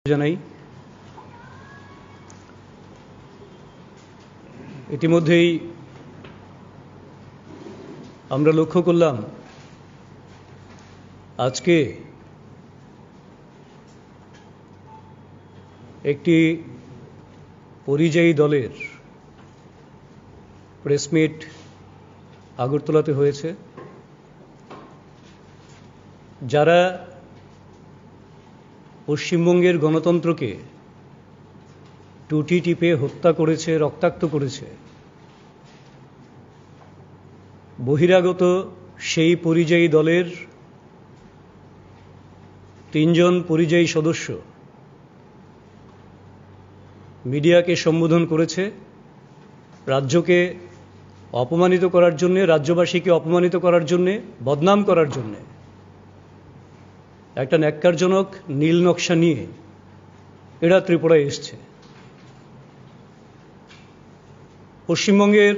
জানাই। ইতিমধ্যেই আমরা লক্ষ্য করলাম আজকে একটি পরিযায়ী দলের প্রেস মিট আগরতলাতে হয়েছে, যারা পশ্চিমবঙ্গের গণতন্ত্রকে টুটি টিপে হত্যা করেছে, রক্তাক্ত করেছে। বহিরাগত সেই পরিযায়ী দলের 3 জন পরিযায়ী সদস্য মিডিয়াকে সম্বোধন করেছে রাজ্যকে অপমানিত করার জন্যে, রাজ্যবাসীকে অপমানিত করার জন্যে, বদনাম করার জন্যে। একটা ন্যাক্কারজনক নীল নকশা নিয়ে এরা ত্রিপুরায় এসছে। পশ্চিমবঙ্গের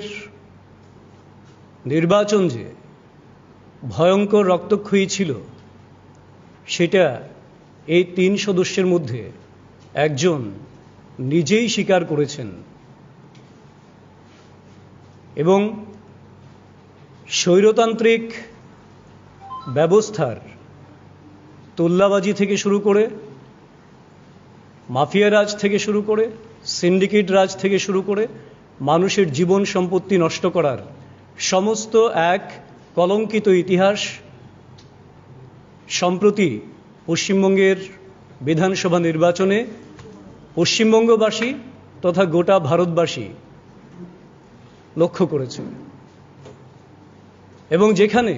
নির্বাচন যে ভয়ঙ্কর রক্তক্ষয়ী ছিল, সেটা এই 3 সদস্যের মধ্যে একজন নিজেই স্বীকার করেছেন এবং স্বৈরতান্ত্রিক ব্যবস্থার তোল্লাবাজি থেকে শুরু করে, মাফিয়া রাজ থেকে শুরু করে, সিন্ডিকেট রাজ থেকে শুরু করে মানুষের জীবন সম্পত্তি নষ্ট করার সমস্ত এক কলঙ্কিত ইতিহাস সম্প্রতি পশ্চিমবঙ্গের বিধানসভা নির্বাচনে পশ্চিমবঙ্গবাসী তথা গোটা ভারতবাসী লক্ষ্য করেছে। এবং যেখানে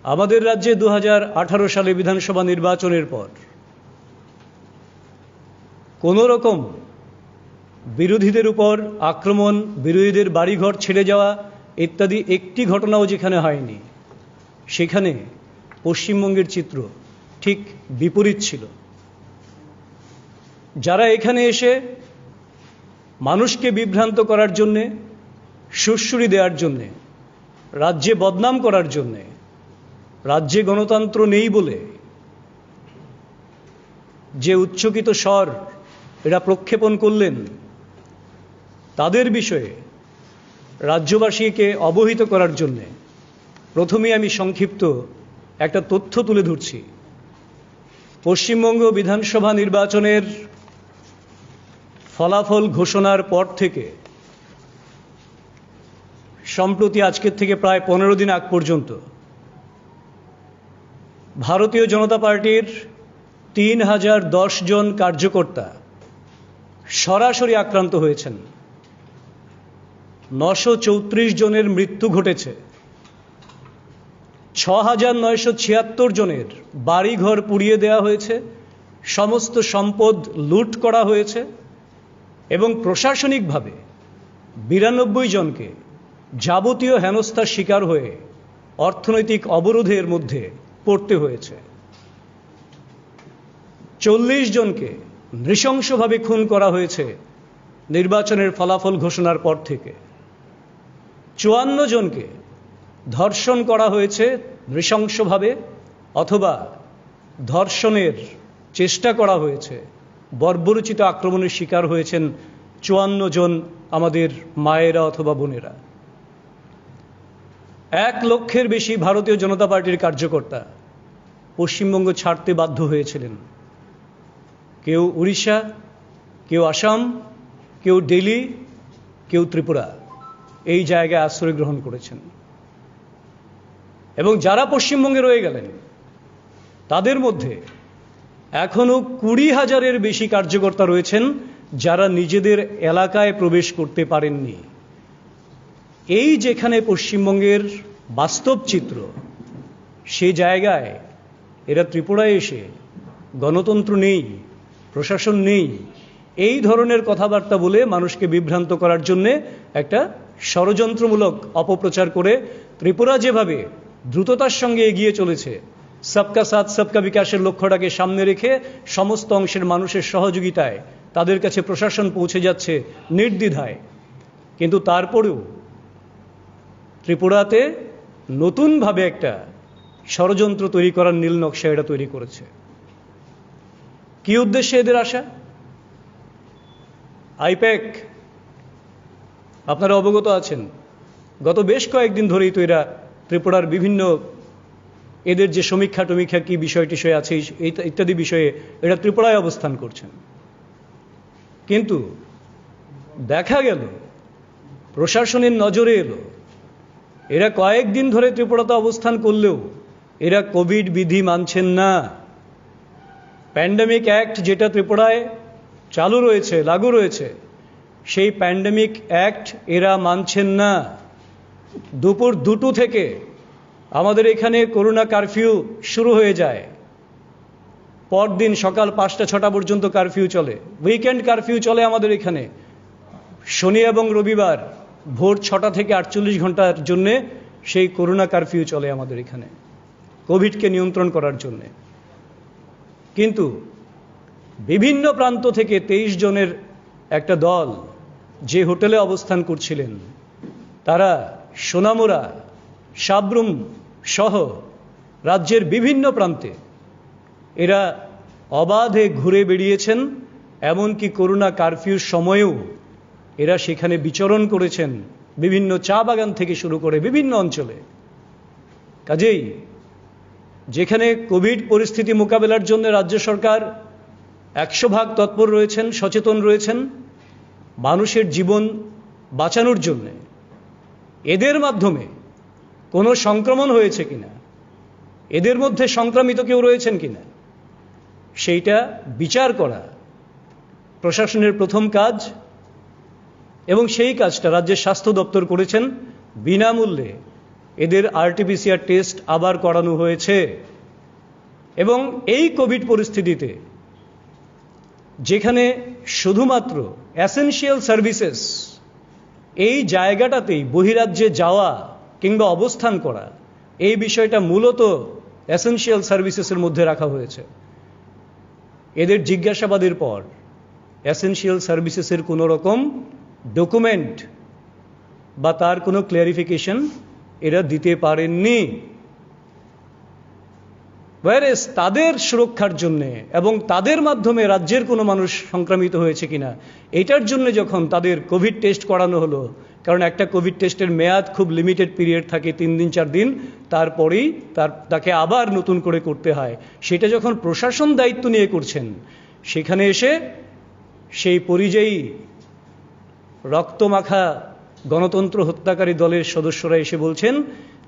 আমাদের রাজ্যে 2018 সালে বিধানসভা নির্বাচনের পর কোনো রকম বিরোধীদের উপর আক্রমণ, বিরোধীদের বাড়িঘর ছেড়ে যাওয়া ইত্যাদি একটি ঘটনাও যেখানে হয়নি, সেখানে পশ্চিমবঙ্গের চিত্র ঠিক বিপরীত ছিল। যারা এখানে এসে মানুষকে বিভ্রান্ত করার জন্যে, সুড়সুড়ি দেওয়ার জন্যে, রাজ্যে বদনাম করার জন্যে, রাজ্যে গণতন্ত্র নেই বলে যে উচ্চকিত স্বর এরা প্রক্ষেপণ করলেন, তাদের বিষয়ে রাজ্যবাসীকে অবহিত করার জন্যে প্রথমেই আমি সংক্ষিপ্ত একটা তথ্য তুলে ধরছি। পশ্চিমবঙ্গ বিধানসভা নির্বাচনের ফলাফল ঘোষণার পর থেকে সম্প্রতি আজকের থেকে প্রায় 15 দিন আগ পর্যন্ত ভারতীয় জনতা পার্টির 3010 জন কার্যকর্তা সরাসরি আক্রান্ত হয়েছেন। 934 জনের মৃত্যু ঘটেছে। 6976 জনের বাড়িঘর পুড়িয়ে দেওয়া হয়েছে, সমস্ত সম্পদ লুট করা হয়েছে এবং প্রশাসনিকভাবে 92 জনকে যাবতীয় হেনস্থার শিকার হয়ে অর্থনৈতিক অবরোধের মধ্যে পড়তে হয়েছে। 40 জনকে নৃশংসভাবে খুন করা হয়েছে নির্বাচনের ফলাফল ঘোষণার পর থেকে। 54 জনকে ধর্ষণ করা হয়েছে নৃশংসভাবে, অথবা ধর্ষণের চেষ্টা করা হয়েছে, বর্বরোচিত আক্রমণের শিকার হয়েছেন 54 জন আমাদের মায়েরা অথবা বোনেরা। 1 লক্ষের বেশি ভারতীয় জনতা পার্টির কার্যকর্তা পশ্চিমবঙ্গ ছাড়তে বাধ্য হয়েছিলেন। কেউ উড়িষ্যা, কেউ আসাম, কেউ দিল্লি, কেউ ত্রিপুরা এই জায়গায় আশ্রয় গ্রহণ করেছেন। এবং যারা পশ্চিমবঙ্গে রয়ে গেলেন, তাদের মধ্যে এখনো 20,000-এর বেশি কার্যকর্তা রয়েছেন যারা নিজেদের এলাকায় প্রবেশ করতে পারেননি। এই যেখানে পশ্চিমবঙ্গের বাস্তব চিত্র, সেই জায়গায় এরা ত্রিপুরায় এসে গণতন্ত্র নেই, প্রশাসন নেই, এই ধরনের কথাবার্তা বলে মানুষকে বিভ্রান্ত করার জন্যে একটা ষড়যন্ত্রমূলক অপপ্রচার করে ত্রিপুরা যেভাবে দ্রুততার সঙ্গে এগিয়ে চলেছে, সবকা সাথ সবকা বিকাশের লক্ষ্যটাকে সামনে রেখে সমস্ত অংশের মানুষের সহযোগিতায় তাদের কাছে প্রশাসন পৌঁছে যাচ্ছে নির্দ্বিধায়, কিন্তু তারপরেও ত্রিপুরাতে নতুনভাবে একটা ষড়যন্ত্র তৈরি করার নীল নকশা এরা তৈরি করেছে। কি উদ্দেশ্যে এদের আসা? আইপ্যাক, আপনারা অবগত আছেন, গত বেশ কয়েকদিন ধরেই তো এরা ত্রিপুরার বিভিন্ন এদের যে সমীক্ষা টমীক্ষা কি বিষয় টিষয় আছে ইত্যাদি বিষয়ে এরা ত্রিপুরায় অবস্থান করছেন। কিন্তু দেখা গেল প্রশাসনের নজরে এলো এরা কয়েকদিন ধরে ত্রিপুরাতে অবস্থান করলেও এরা কোভিড বিধি মানছেন না। প্যান্ডেমিক অ্যাক্ট যেটা ত্রিপুরায় চালু রয়েছে, লাগু রয়েছে, সেই প্যান্ডেমিক অ্যাক্ট এরা মানছেন না। দুপুর 2টো থেকে আমাদের এখানে করোনা কারফিউ শুরু হয়ে যায়, পরদিন সকাল 5টা-6টা পর্যন্ত কারফিউ চলে, উইকেন্ড কারফিউ চলে আমাদের এখানে। শনি এবং রবিবার ভোর 6টা থেকে 48 ঘন্টার জন্যে সেই করোনা কারফিউ চলে আমাদের এখানে কোভিডকে নিয়ন্ত্রণ করার জন্যে। কিন্তু বিভিন্ন প্রান্ত থেকে 23 জনের একটা দল যে হোটেলে অবস্থান করছিলেন, তারা সোনামুড়া, সাবরুম সহ রাজ্যের বিভিন্ন প্রান্তে এরা অবাধে ঘুরে বেড়িয়েছেন। এমনকি করোনা কারফিউর সময়েও এরা সেখানে বিচরণ করেছেন, বিভিন্ন চা বাগান থেকে শুরু করে বিভিন্ন অঞ্চলে। কাজেই যেখানে কোভিড পরিস্থিতি মোকাবেলার জন্য রাজ্য সরকার 100% তৎপর রয়েছেন, সচেতন রয়েছেন মানুষের জীবন বাঁচানোর জন্যে, এদের মাধ্যমে কোনো সংক্রমণ হয়েছে কিনা, এদের মধ্যে সংক্রামিত কেউ রয়েছেন কিনা, সেইটা বিচার করা প্রশাসনের প্রথম কাজ। এবং সেই কাজটা রাজ্যের স্বাস্থ্য দপ্তর করেছেন। বিনামূল্যে এদের RT-PCR টেস্ট আবার করানো হয়েছে। এবং এই কোভিড পরিস্থিতিতে যেখানে শুধুমাত্র এসেনশিয়াল সার্ভিসেস এই জায়গাটাতেই বহিরাজ্যে যাওয়া কিংবা অবস্থান করা, এই বিষয়টা মূলত এসেনশিয়াল সার্ভিসেসের মধ্যে রাখা হয়েছে। এদের জিজ্ঞাসাবাদের পর এসেনশিয়াল সার্ভিসেসের কোনো রকম ডকুমেন্ট বা তার কোনো ক্লিয়ারিফিকেশন এরা দিতে পারেননি। ওয়ারেস তাদের সুরক্ষার জন্যে এবং তাদের মাধ্যমে রাজ্যের কোনো মানুষ সংক্রামিত হয়েছে কিনা এটার জন্য যখন তাদের কোভিড টেস্ট করানো হলো, কারণ একটা কোভিড টেস্টের মেয়াদ খুব লিমিটেড পিরিয়ড থাকে, 3 দিন 4 দিন, তারপরেই তাকে আবার নতুন করে করতে হয়। সেটা যখন প্রশাসন দায়িত্ব নিয়ে করছেন, সেখানে এসে সেই পরিযায়ী রক্তমাখা গণতন্ত্র হত্যাকারী দলের সদস্যরা এসে বলছেন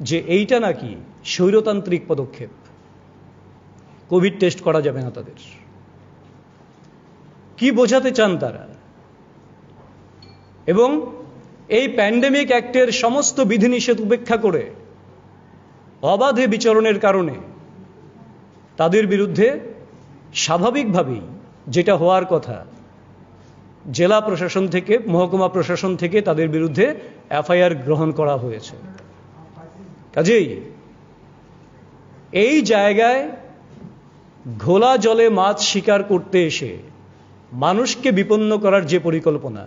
যে এইটা নাকি স্বৈরতান্ত্রিক পদক্ষেপ, কোভিড টেস্ট করা যাবে না তাদের। কি বোঝাতে চান তারা? এবং এই প্যান্ডেমিক অ্যাক্টের সমস্ত বিধিনিষেধ উপেক্ষা করে অবাধে বিচরণের কারণে তাদের বিরুদ্ধে স্বাভাবিকভাবেই যেটা হওয়ার কথা, জেলা প্রশাসন থেকে, মহকুমা প্রশাসন থেকে তাদের বিরুদ্ধে FIR গ্রহণ করা হয়েছে। কাজেই এই জায়গায় ঘোলা জলে মাছ শিকার করতে এসে মানুষকে বিপন্ন করার যে পরিকল্পনা,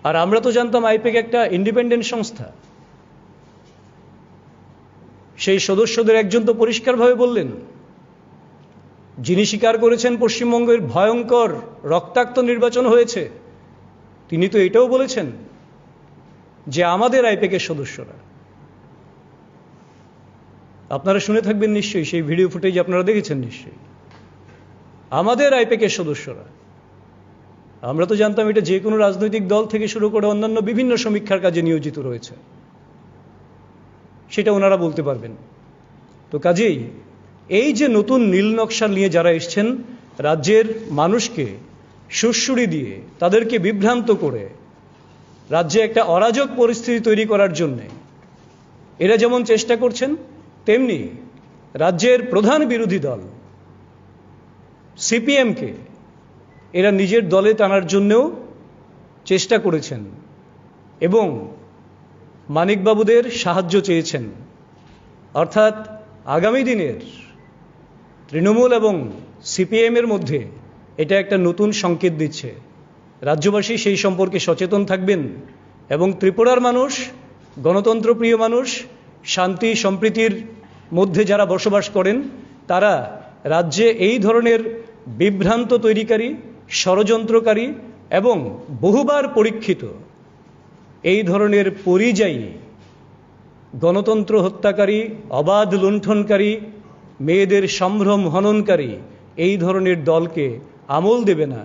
আর আমরা তো জানতাম আইপ্যাক একটা ইন্ডিপেন্ডেন্ট সংস্থা। সেই সদস্যদের একজন তো পরিষ্কারভাবে বললেন, যিনি স্বীকার করেছেন পশ্চিমবঙ্গের ভয়ঙ্কর রক্তাক্ত নির্বাচন হয়েছে, তিনি তো এটাও বলেছেন যে আমাদের আইপ্যাকের সদস্যরা, আপনারা শুনে থাকবেন নিশ্চয়ই, সেই ভিডিও ফুটেজ আপনারা দেখেছেন নিশ্চয়ই, আমাদের আইপ্যাকের সদস্যরা। আমরা তো জানতাম এটা যে কোনো রাজনৈতিক দল থেকে শুরু করে অন্যান্য বিভিন্ন সমীক্ষার কাজে নিয়োজিত রয়েছে, সেটা ওনারা বলতে পারবেন। তো কাজেই এই যে নতুন নীল নকশা নিয়ে যারা এসছেন, রাজ্যের মানুষকে সুড়সুড়ি দিয়ে তাদেরকে বিভ্রান্ত করে রাজ্যে একটা অরাজক পরিস্থিতি তৈরি করার জন্যে এরা যেমন চেষ্টা করছেন, তেমনি রাজ্যের প্রধান বিরোধী দল CPM-কে এরা নিজের দলে টানার জন্যও চেষ্টা করেছেন এবং মানিকবাবুদের সাহায্য চেয়েছেন। অর্থাৎ আগামী দিনের তৃণমূল এবং CPM-এর মধ্যে এটা একটা নতুন সংকেত দিচ্ছে। রাজ্যবাসী সেই সম্পর্কে সচেতন থাকবেন এবং ত্রিপুরার মানুষ, গণতন্ত্রপ্রিয় মানুষ, শান্তি সম্প্রীতির মধ্যে যারা বসবাস করেন, তারা রাজ্যে এই ধরনের বিভ্রান্ত তৈরিকারী, ষড়যন্ত্রকারী এবং বহুবার পরীক্ষিত এই ধরনের পরিযায়ী গণতন্ত্র হত্যাকারী, অবাধ লুণ্ঠনকারী, মেয়েদের সম্ভ্রম হননকারী এই ধরনের দলকে আমল দেবে না,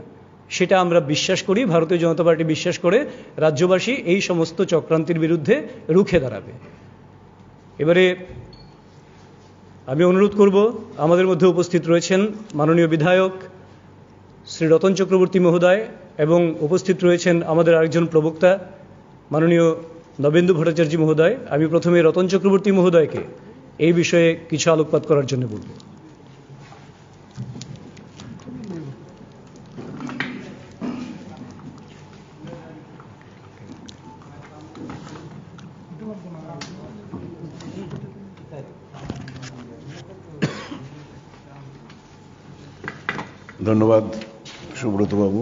সেটা আমরা বিশ্বাস করি। ভারতীয় জনতা পার্টি বিশ্বাস করে রাজ্যবাসী এই সমস্ত চক্রান্তের বিরুদ্ধে রুখে দাঁড়াবে। এবারে আমি অনুরোধ করব, আমাদের মধ্যে উপস্থিত রয়েছেন মাননীয় বিধায়ক শ্রী রতন চক্রবর্তী মহোদয় এবং উপস্থিত রয়েছেন আমাদের আরেকজন প্রবক্তা মাননীয় নবেন্দু ভট্টাচার্য মহোদয়। আমি প্রথমে রতন চক্রবর্তী মহোদয়কে এই বিষয়ে কিছু আলোকপাত করার জন্য বলব। ধন্যবাদ সুব্রত বাবু।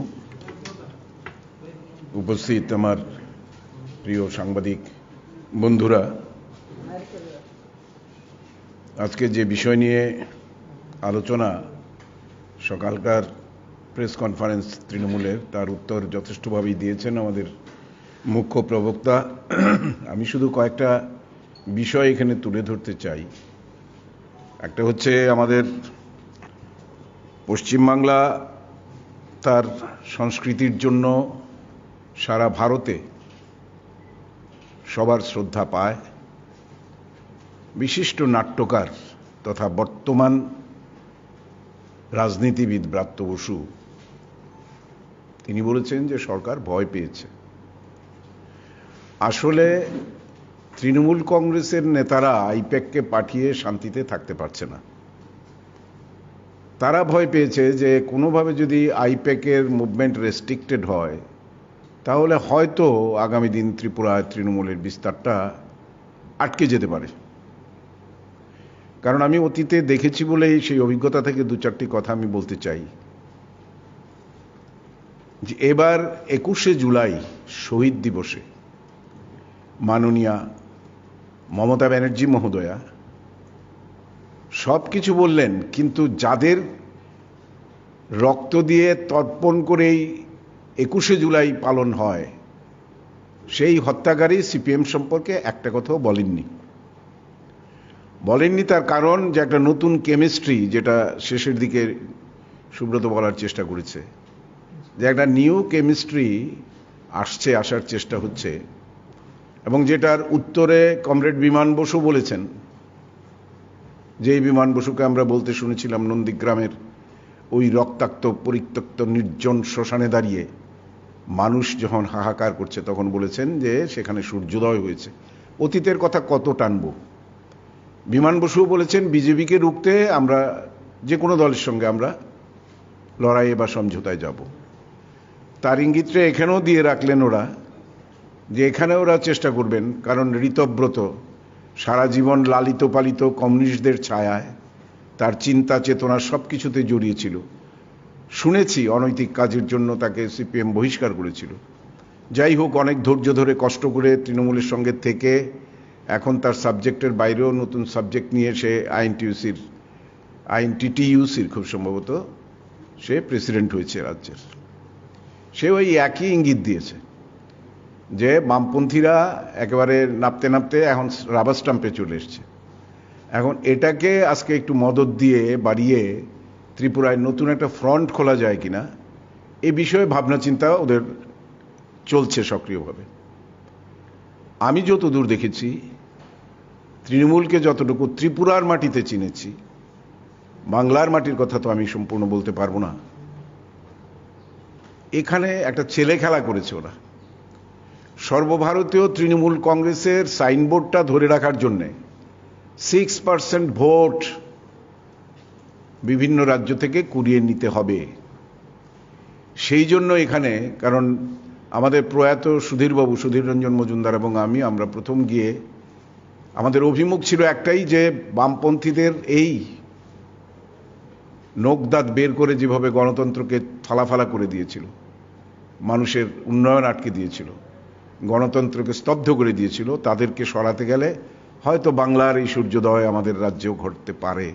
উপস্থিত আমার প্রিয় সাংবাদিক বন্ধুরা, আজকে যে বিষয় নিয়ে আলোচনা, সকালকার প্রেস কনফারেন্স তৃণমূলের, তার উত্তর যথেষ্টভাবেই দিয়েছেন আমাদের মুখ্য প্রবক্তা। আমি শুধু কয়েকটা বিষয় এখানে তুলে ধরতে চাই। একটা হচ্ছে আমাদের পশ্চিমবাংলা তার সংস্কৃতির জন্য সারা ভারতে সবার শ্রদ্ধা পায়। বিশিষ্ট নাট্যকার তথা বর্তমান রাজনীতিবিদ ব্রাত্য বসু তিনি বলেছেন যে সরকার ভয় পেয়েছে। আসলে তৃণমূল কংগ্রেসের নেতারা আইপ্যাককে পাঠিয়ে শান্তিতে থাকতে পারছে না। তারা ভয় পেয়েছে যে কোনোভাবে যদি আইপ্যাকের মুভমেন্ট রেস্ট্রিক্টেড হয় তাহলে হয়তো আগামী দিন ত্রিপুরায় তৃণমূলের বিস্তারটা আটকে যেতে পারে। কারণ আমি অতীতে দেখেছি বলেই সেই অভিজ্ঞতা থেকে দু চারটি কথা আমি বলতে চাই। যে এবার 21শে জুলাই শহীদ দিবসে মাননীয়া মমতা ব্যানার্জি মহোদয়া সব কিছু বললেন, কিন্তু যাদের রক্ত দিয়ে তর্পণ করেই 21শে জুলাই পালন হয় সেই হত্যাকারী সিপিএম সম্পর্কে একটা কথাও বলেননি। তার কারণ যে একটা নতুন কেমিস্ট্রি, যেটা শেষের দিকে সুব্রত বলার চেষ্টা করেছে, যে একটা নিউ কেমিস্ট্রি আসার চেষ্টা হচ্ছে, এবং যেটার উত্তরে কমরেড বিমান বসু বলেছেন, যে বিমান বসুকে আমরা বলতে শুনেছিলাম নন্দীগ্রামের ওই রক্তাক্ত পরিত্যক্ত নির্জন শ্মশানে দাঁড়িয়ে মানুষ যখন হাহাকার করছে তখন বলেছেন যে সেখানে সূর্যোদয় হয়েছে। অতীতের কথা কত টানব। বিমান বসুও বলেছেন বিজেপিকে রুখতে আমরা যে কোনো দলের সঙ্গে আমরা লড়াইয়ে বা সমঝোতায় যাব। তার ইঙ্গিতটা এখানেও দিয়ে রাখলেন ওরা, যে এখানে ওরা চেষ্টা করবেন, কারণ ঋতব্রত সারা জীবন লালিত পালিত কমিউনিস্টদের ছায়ায়, তার চিন্তা চেতনা সব কিছুতে জড়িয়েছিল। শুনেছি অনৈতিক কাজের জন্য তাকে সিপিএম বহিষ্কার করেছিল। যাই হোক, অনেক ধৈর্য ধরে কষ্ট করে তৃণমূলের সঙ্গে থেকে এখন তার সাবজেক্টের বাইরেও নতুন সাবজেক্ট নিয়ে সে আইএনটিটিইউসির খুব সম্ভবত সে প্রেসিডেন্ট হয়েছে রাজ্যের। সে ওই একই ইঙ্গিত দিয়েছে যে বামপন্থীরা একেবারে নাপতে নাপতে এখন রাবার স্টাম্পে চলে এসছে। এখন এটাকে আজকে একটু মদত দিয়ে বাড়িয়ে ত্রিপুরায় নতুন একটা ফ্রন্ট খোলা যায় কিনা এ বিষয়ে ভাবনা চিন্তা ওদের চলছে সক্রিয়ভাবে। আমি যতদূর দেখেছি, তৃণমূলকে যতটুকু ত্রিপুরার মাটিতে চিনেছি, বাংলার মাটির কথা তো আমি সম্পূর্ণ বলতে পারবো না, এখানে একটা ছেলে খেলা করেছে ওরা। সর্বভারতীয় তৃণমূল কংগ্রেসের সাইনবোর্ডটা ধরে রাখার জন্যে 6% ভোট বিভিন্ন রাজ্য থেকে কুড়িয়ে নিতে হবে। সেই জন্য এখানে, কারণ আমাদের প্রয়াত সুধীর রঞ্জন মজুমদার এবং আমরা প্রথম গিয়ে আমাদের অভিমুখ ছিল একটাই, যে বামপন্থীদের এই নখদাঁত বের করে যেভাবে গণতন্ত্রকে ফালাফালা করে দিয়েছিল, মানুষের উন্নয়ন আটকে দিয়েছিল, গণতন্ত্রকে স্তব্ধ করে দিয়েছিল, তাদেরকে সরাতে গেলে হয়তো বাংলার এই সূর্যোদয় আমাদের রাজ্যেও ঘটতে পারে।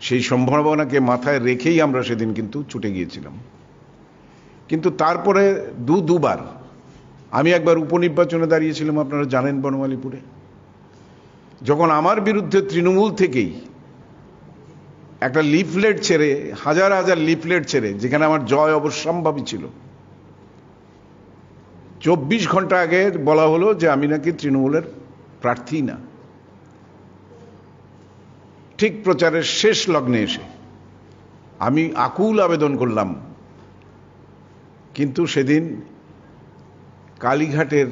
সেই সম্ভাবনাকে মাথায় রেখেই আমরা সেদিন কিন্তু ছুটে গিয়েছিলাম। কিন্তু তারপরে দুবার আমি একবার উপনির্বাচনে দাঁড়িয়েছিলাম, আপনারা জানেন, বনমালীপুরে। যখন আমার বিরুদ্ধে তৃণমূল থেকেই একটা লিফলেট ছেড়ে, হাজার হাজার লিফলেট ছেড়ে, যেখানে আমার জয় অবশ্যম্ভাবী ছিল, 24 ঘন্টা আগে বলা হলো যে আমি নাকি তৃণমূলের প্রার্থী না। ঠিক প্রচারের শেষ লগ্নে এসে আমি আকুল আবেদন করলাম, কিন্তু সেদিন কালীঘাটের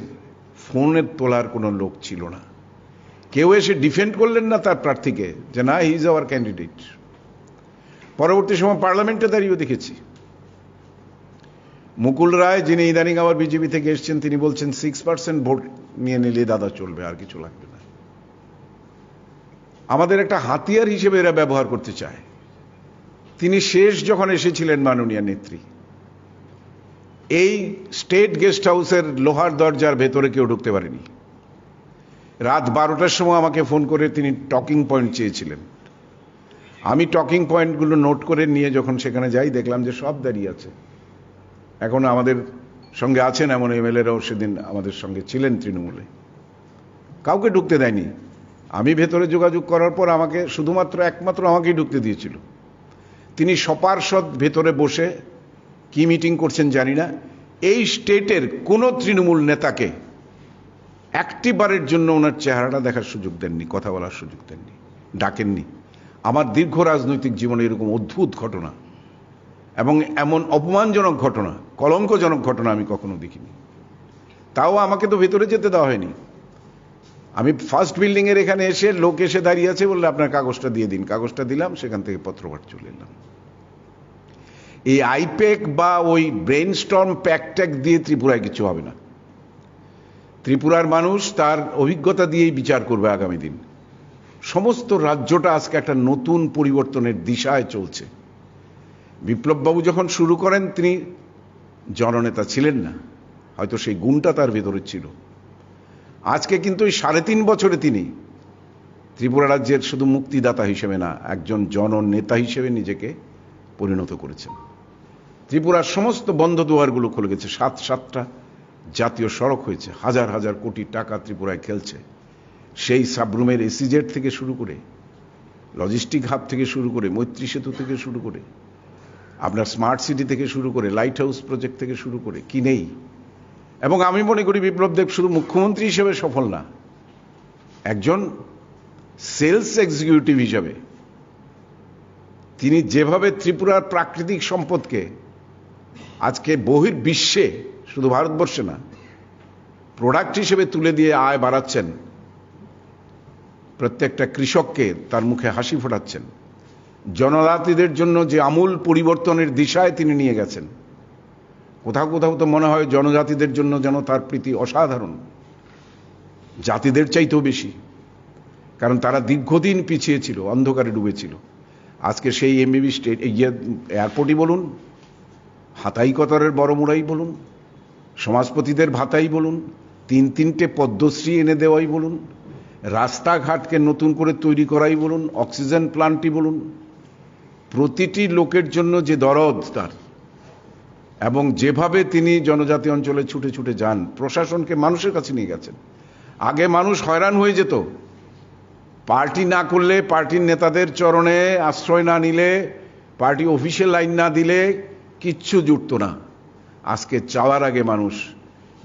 ফোনের তোলার কোনো লোক ছিল না। কেউ এসে ডিফেন্ড করলেন না তার প্রার্থীকে, যে না, হি ইজ আওয়ার ক্যান্ডিডেট। পরবর্তী সময় পার্লামেন্টে দাঁড়িয়েও দেখেছি, মুকুল রায়, যিনি ইদানিং আবার বিজেপি থেকে এসছেন, তিনি বলছেন 6% ভোট নিয়ে নিলে দাদা চলবে, আর কিছু লাগবে না। আমাদের একটা হাতিয়ার হিসেবে এরা ব্যবহার করতে চায়। তিনি শেষ যখন এসেছিলেন, মাননীয় নেত্রী, এই স্টেট গেস্ট হাউসের লোহার দরজার ভেতরে কেউ ঢুকতে পারেনি। রাত 12টার সময় আমাকে ফোন করে তিনি টকিং পয়েন্ট চেয়েছিলেন। আমি টকিং পয়েন্টগুলো নোট করে নিয়ে যখন সেখানে যাই, দেখলাম যে সব দাঁড়িয়ে আছে। এখন আমাদের সঙ্গে আছেন এমন এমএলএরাও সেদিন আমাদের সঙ্গে ছিলেন তৃণমূলে। কাউকে ঢুকতে দেয়নি। আমি ভেতরে যোগাযোগ করার পর আমাকে একমাত্র আমাকেই ঢুকতে দিয়েছিল। তিনি সপার্ষদ ভেতরে বসে কি মিটিং করছেন জানি না, এই স্টেটের কোনো তৃণমূল নেতাকে একটিবারের জন্য ওনার চেহারাটা দেখার সুযোগ দেননি, কথা বলার সুযোগ দেননি, ডাকেননি। আমার দীর্ঘ রাজনৈতিক জীবনে এরকম অদ্ভুত ঘটনা এবং এমন অপমানজনক ঘটনা, কলঙ্কজনক ঘটনা আমি কখনো দেখিনি। তাও আমাকে তো ভেতরে যেতে দেওয়া হয়নি। আমি ফার্স্ট বিল্ডিং এর এখানে এসে লোক এসে দাঁড়িয়ে আছে, বললে আপনার কাগজটা দিয়ে দিন। কাগজটা দিলাম, সেখান থেকে পত্রপাঠ চলে এলাম। এই আইপ্যাক বা ওই ব্রেন স্টর্ম প্যাক দিয়ে ত্রিপুরায় কিছু হবে না। ত্রিপুরার মানুষ তার অভিজ্ঞতা দিয়েই বিচার করবে আগামী দিন। সমস্ত রাজ্যটা আজকে একটা নতুন পরিবর্তনের দিশায় চলছে। বিপ্লববাবু যখন শুরু করেন, তিনি জননেতা ছিলেন না, হয়তো সেই গুণটা তার ভেতরে ছিল। আজকে কিন্তু এই 3.5 বছরে তিনি ত্রিপুরা রাজ্যের শুধু মুক্তিদাতা হিসেবে না, একজন জননেতা হিসেবে নিজেকে পরিণত করেছেন। ত্রিপুরার সমস্ত বন্ধ দুয়ারগুলো খুলে গেছে। 7টা জাতীয় সড়ক হয়েছে, হাজার হাজার কোটি টাকা ত্রিপুরায় খেলছে। সেই সাবরুমের এসিজেড থেকে শুরু করে, লজিস্টিক হাব থেকে শুরু করে, মৈত্রী সেতু থেকে শুরু করে, আপনার স্মার্ট সিটি থেকে শুরু করে, লাইট হাউস প্রজেক্ট থেকে শুরু করে, কি নেই। এবং আমি মনে করি বিপ্লব দেব শুধু মুখ্যমন্ত্রী হিসেবে সফল না, একজন সেলস এক্সিকিউটিভ হিসেবে তিনি যেভাবে ত্রিপুরার প্রাকৃতিক সম্পদকে আজকে বহির্বিশ্বে, শুধু ভারতবর্ষে না, প্রোডাক্ট হিসেবে তুলে দিয়ে আয় বাড়াচ্ছেন, প্রত্যেকটা কৃষককে তার মুখে হাসি ফোটাচ্ছেন, জনজাতিদের জন্য যে আমূল পরিবর্তনের দিশায় তিনি নিয়ে গেছেন। কোথাও কোথাও তো মনে হয় জনজাতিদের জন্য যেন তার প্রীতি অসাধারণ, জাতিদের চাইতেও বেশি, কারণ তারা দীর্ঘদিন পিছিয়ে ছিল, অন্ধকারে ডুবেছিল। আজকে সেই এমবিবি স্টেট এয়ারপোর্টই বলুন, হাতাই কতরের বড় মুড়াই বলুন, সমাজপতিদের ভাতাই বলুন, 3-3টে পদ্মশ্রী এনে দেওয়াই বলুন, রাস্তাঘাটকে নতুন করে তৈরি করাই বলুন, অক্সিজেন প্লান্টই বলুন, প্রতিটি লোকের জন্য যে দরদ তার, এবং যেভাবে তিনি জনজাতি অঞ্চলে ছুটে ছুটে যান, প্রশাসনকে মানুষের কাছে নিয়ে গেছেন। আগে মানুষ হয়রান হয়ে যেত, পার্টি না করলে, পার্টির নেতাদের চরণে আশ্রয় না নিলে, পার্টি অফিসে লাইন না দিলে কিচ্ছু জুটত না। আজকে চাওয়ার আগে মানুষ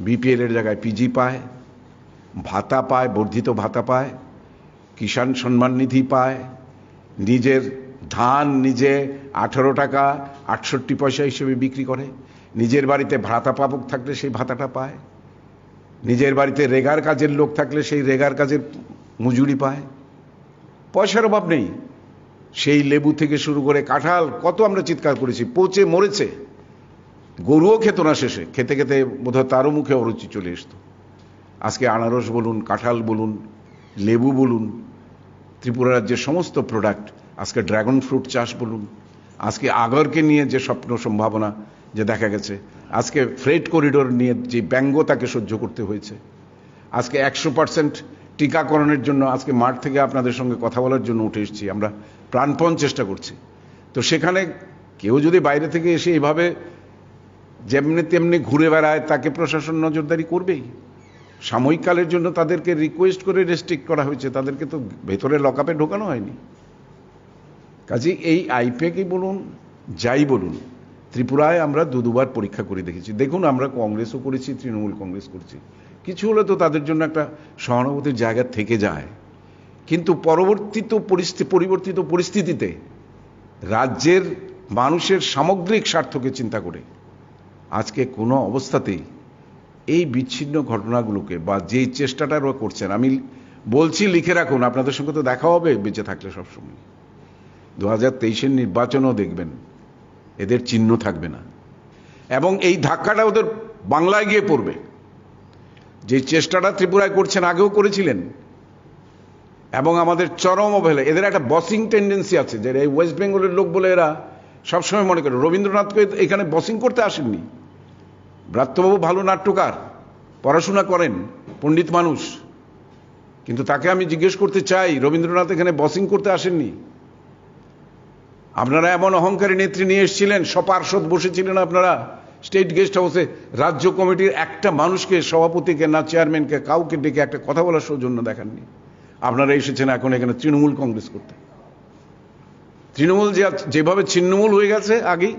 বিপিএল এর জায়গায় পিজি পায়, ভাতা পায়, বর্ধিত ভাতা পায়, কিষাণ সম্মান নিধি পায়, নিজের ধান নিজে 18 টাকা 68 পয়সা হিসেবে বিক্রি করে, নিজের বাড়িতে ভাতা পাবক থাকলে সেই ভাতাটা পায়, নিজের বাড়িতে রেগার কাজের লোক থাকলে সেই রেগার কাজের মজুরি পায়। পয়সার অভাব নেই। সেই লেবু থেকে শুরু করে কাঁঠাল, কত আমরা চিৎকার করেছি, পচে মরেছে, গরুও খেত না, শেষে খেতে খেতে বোধহয় তারও মুখে অরুচি চলে আসতো। আজকে আনারস বলুন, কাঁঠাল বলুন, লেবু বলুন, ত্রিপুরা রাজ্যের সমস্ত প্রোডাক্ট, আজকে ড্রাগন ফ্রুট চাষ বলুন, আজকে আগরকে নিয়ে যে স্বপ্ন সম্ভাবনা যে দেখা গেছে, আজকে ফ্রেট করিডোর নিয়ে যে ব্যঙ্গ তাকে সহ্য করতে হয়েছে, আজকে 100% টিকাকরণের জন্য আজকে মাঠ থেকে আপনাদের সঙ্গে কথা বলার জন্য উঠে এসেছি। আমরা প্রাণপণ চেষ্টা করছি। তো সেখানে কেউ যদি বাইরে থেকে এসে এভাবে যেমনি তেমনি ঘুরে বেড়ায়, তাকে প্রশাসন নজরদারি করবেই। সাময়িককালের জন্য তাদেরকে রিকোয়েস্ট করে রেস্ট্রিক্ট করা হয়েছে, তাদেরকে তো ভেতরে লকআপে ঢোকানো হয়নি। কাজে এই আইপ্যাকই বলুন, যাই বলুন, ত্রিপুরায় আমরা দুবার পরীক্ষা করে দেখেছি। দেখুন, আমরা কংগ্রেসও করেছি, তৃণমূল কংগ্রেস করছি, কিছু হলে তো তাদের জন্য একটা সহানুভূতির জায়গা থেকে যায়। কিন্তু পরিবর্তিত পরিস্থিতিতে রাজ্যের মানুষের সামগ্রিক স্বার্থকে চিন্তা করে আজকে কোনো অবস্থাতেই এই বিচ্ছিন্ন ঘটনাগুলোকে বা যে চেষ্টাটা ওরা করছেন, আমি বলছি লিখে রাখুন, আপনাদের সঙ্গে তো দেখা হবে বেঁচে থাকলে সবসময়। 2023-এর নির্বাচনও দেখবেন এদের চিহ্ন থাকবে না, এবং এই ধাক্কাটা ওদের বাংলায় গিয়ে পড়বে। যে চেষ্টাটা ত্রিপুরায় করছেন, আগেও করেছিলেন, এবং আমাদের চরম অবহেলা। এদের একটা বসিং টেন্ডেন্সি আছে, যে এই ওয়েস্ট বেঙ্গলের লোক বলে এরা সবসময় মনে করে রবীন্দ্রনাথকে এখানে বসিং করতে আসেননি। ব্রাত্যবাবু ভালো নাট্যকার, পড়াশোনা করেন, পণ্ডিত মানুষ, কিন্তু তাকে আমি জিজ্ঞেস করতে চাই, রবীন্দ্রনাথ এখানে বসিং করতে আসেননি। আপনারা এমন অহংকারী নেত্রী নিয়ে এসেছিলেন, সপার্ষদ বসেছিলেন আপনারা স্টেট গেস্ট হাউসে, রাজ্য কমিটির একটা মানুষকে, সভাপতিকে না চেয়ারম্যানকে, কাউকে ডেকে একটা কথা বলার সৌজন্য দেখাননি। আপনারা এসেছেন এখন এখানে তৃণমূল কংগ্রেস করতে। তৃণমূল যেভাবে ছিন্নমূল হয়ে গেছে আগেই,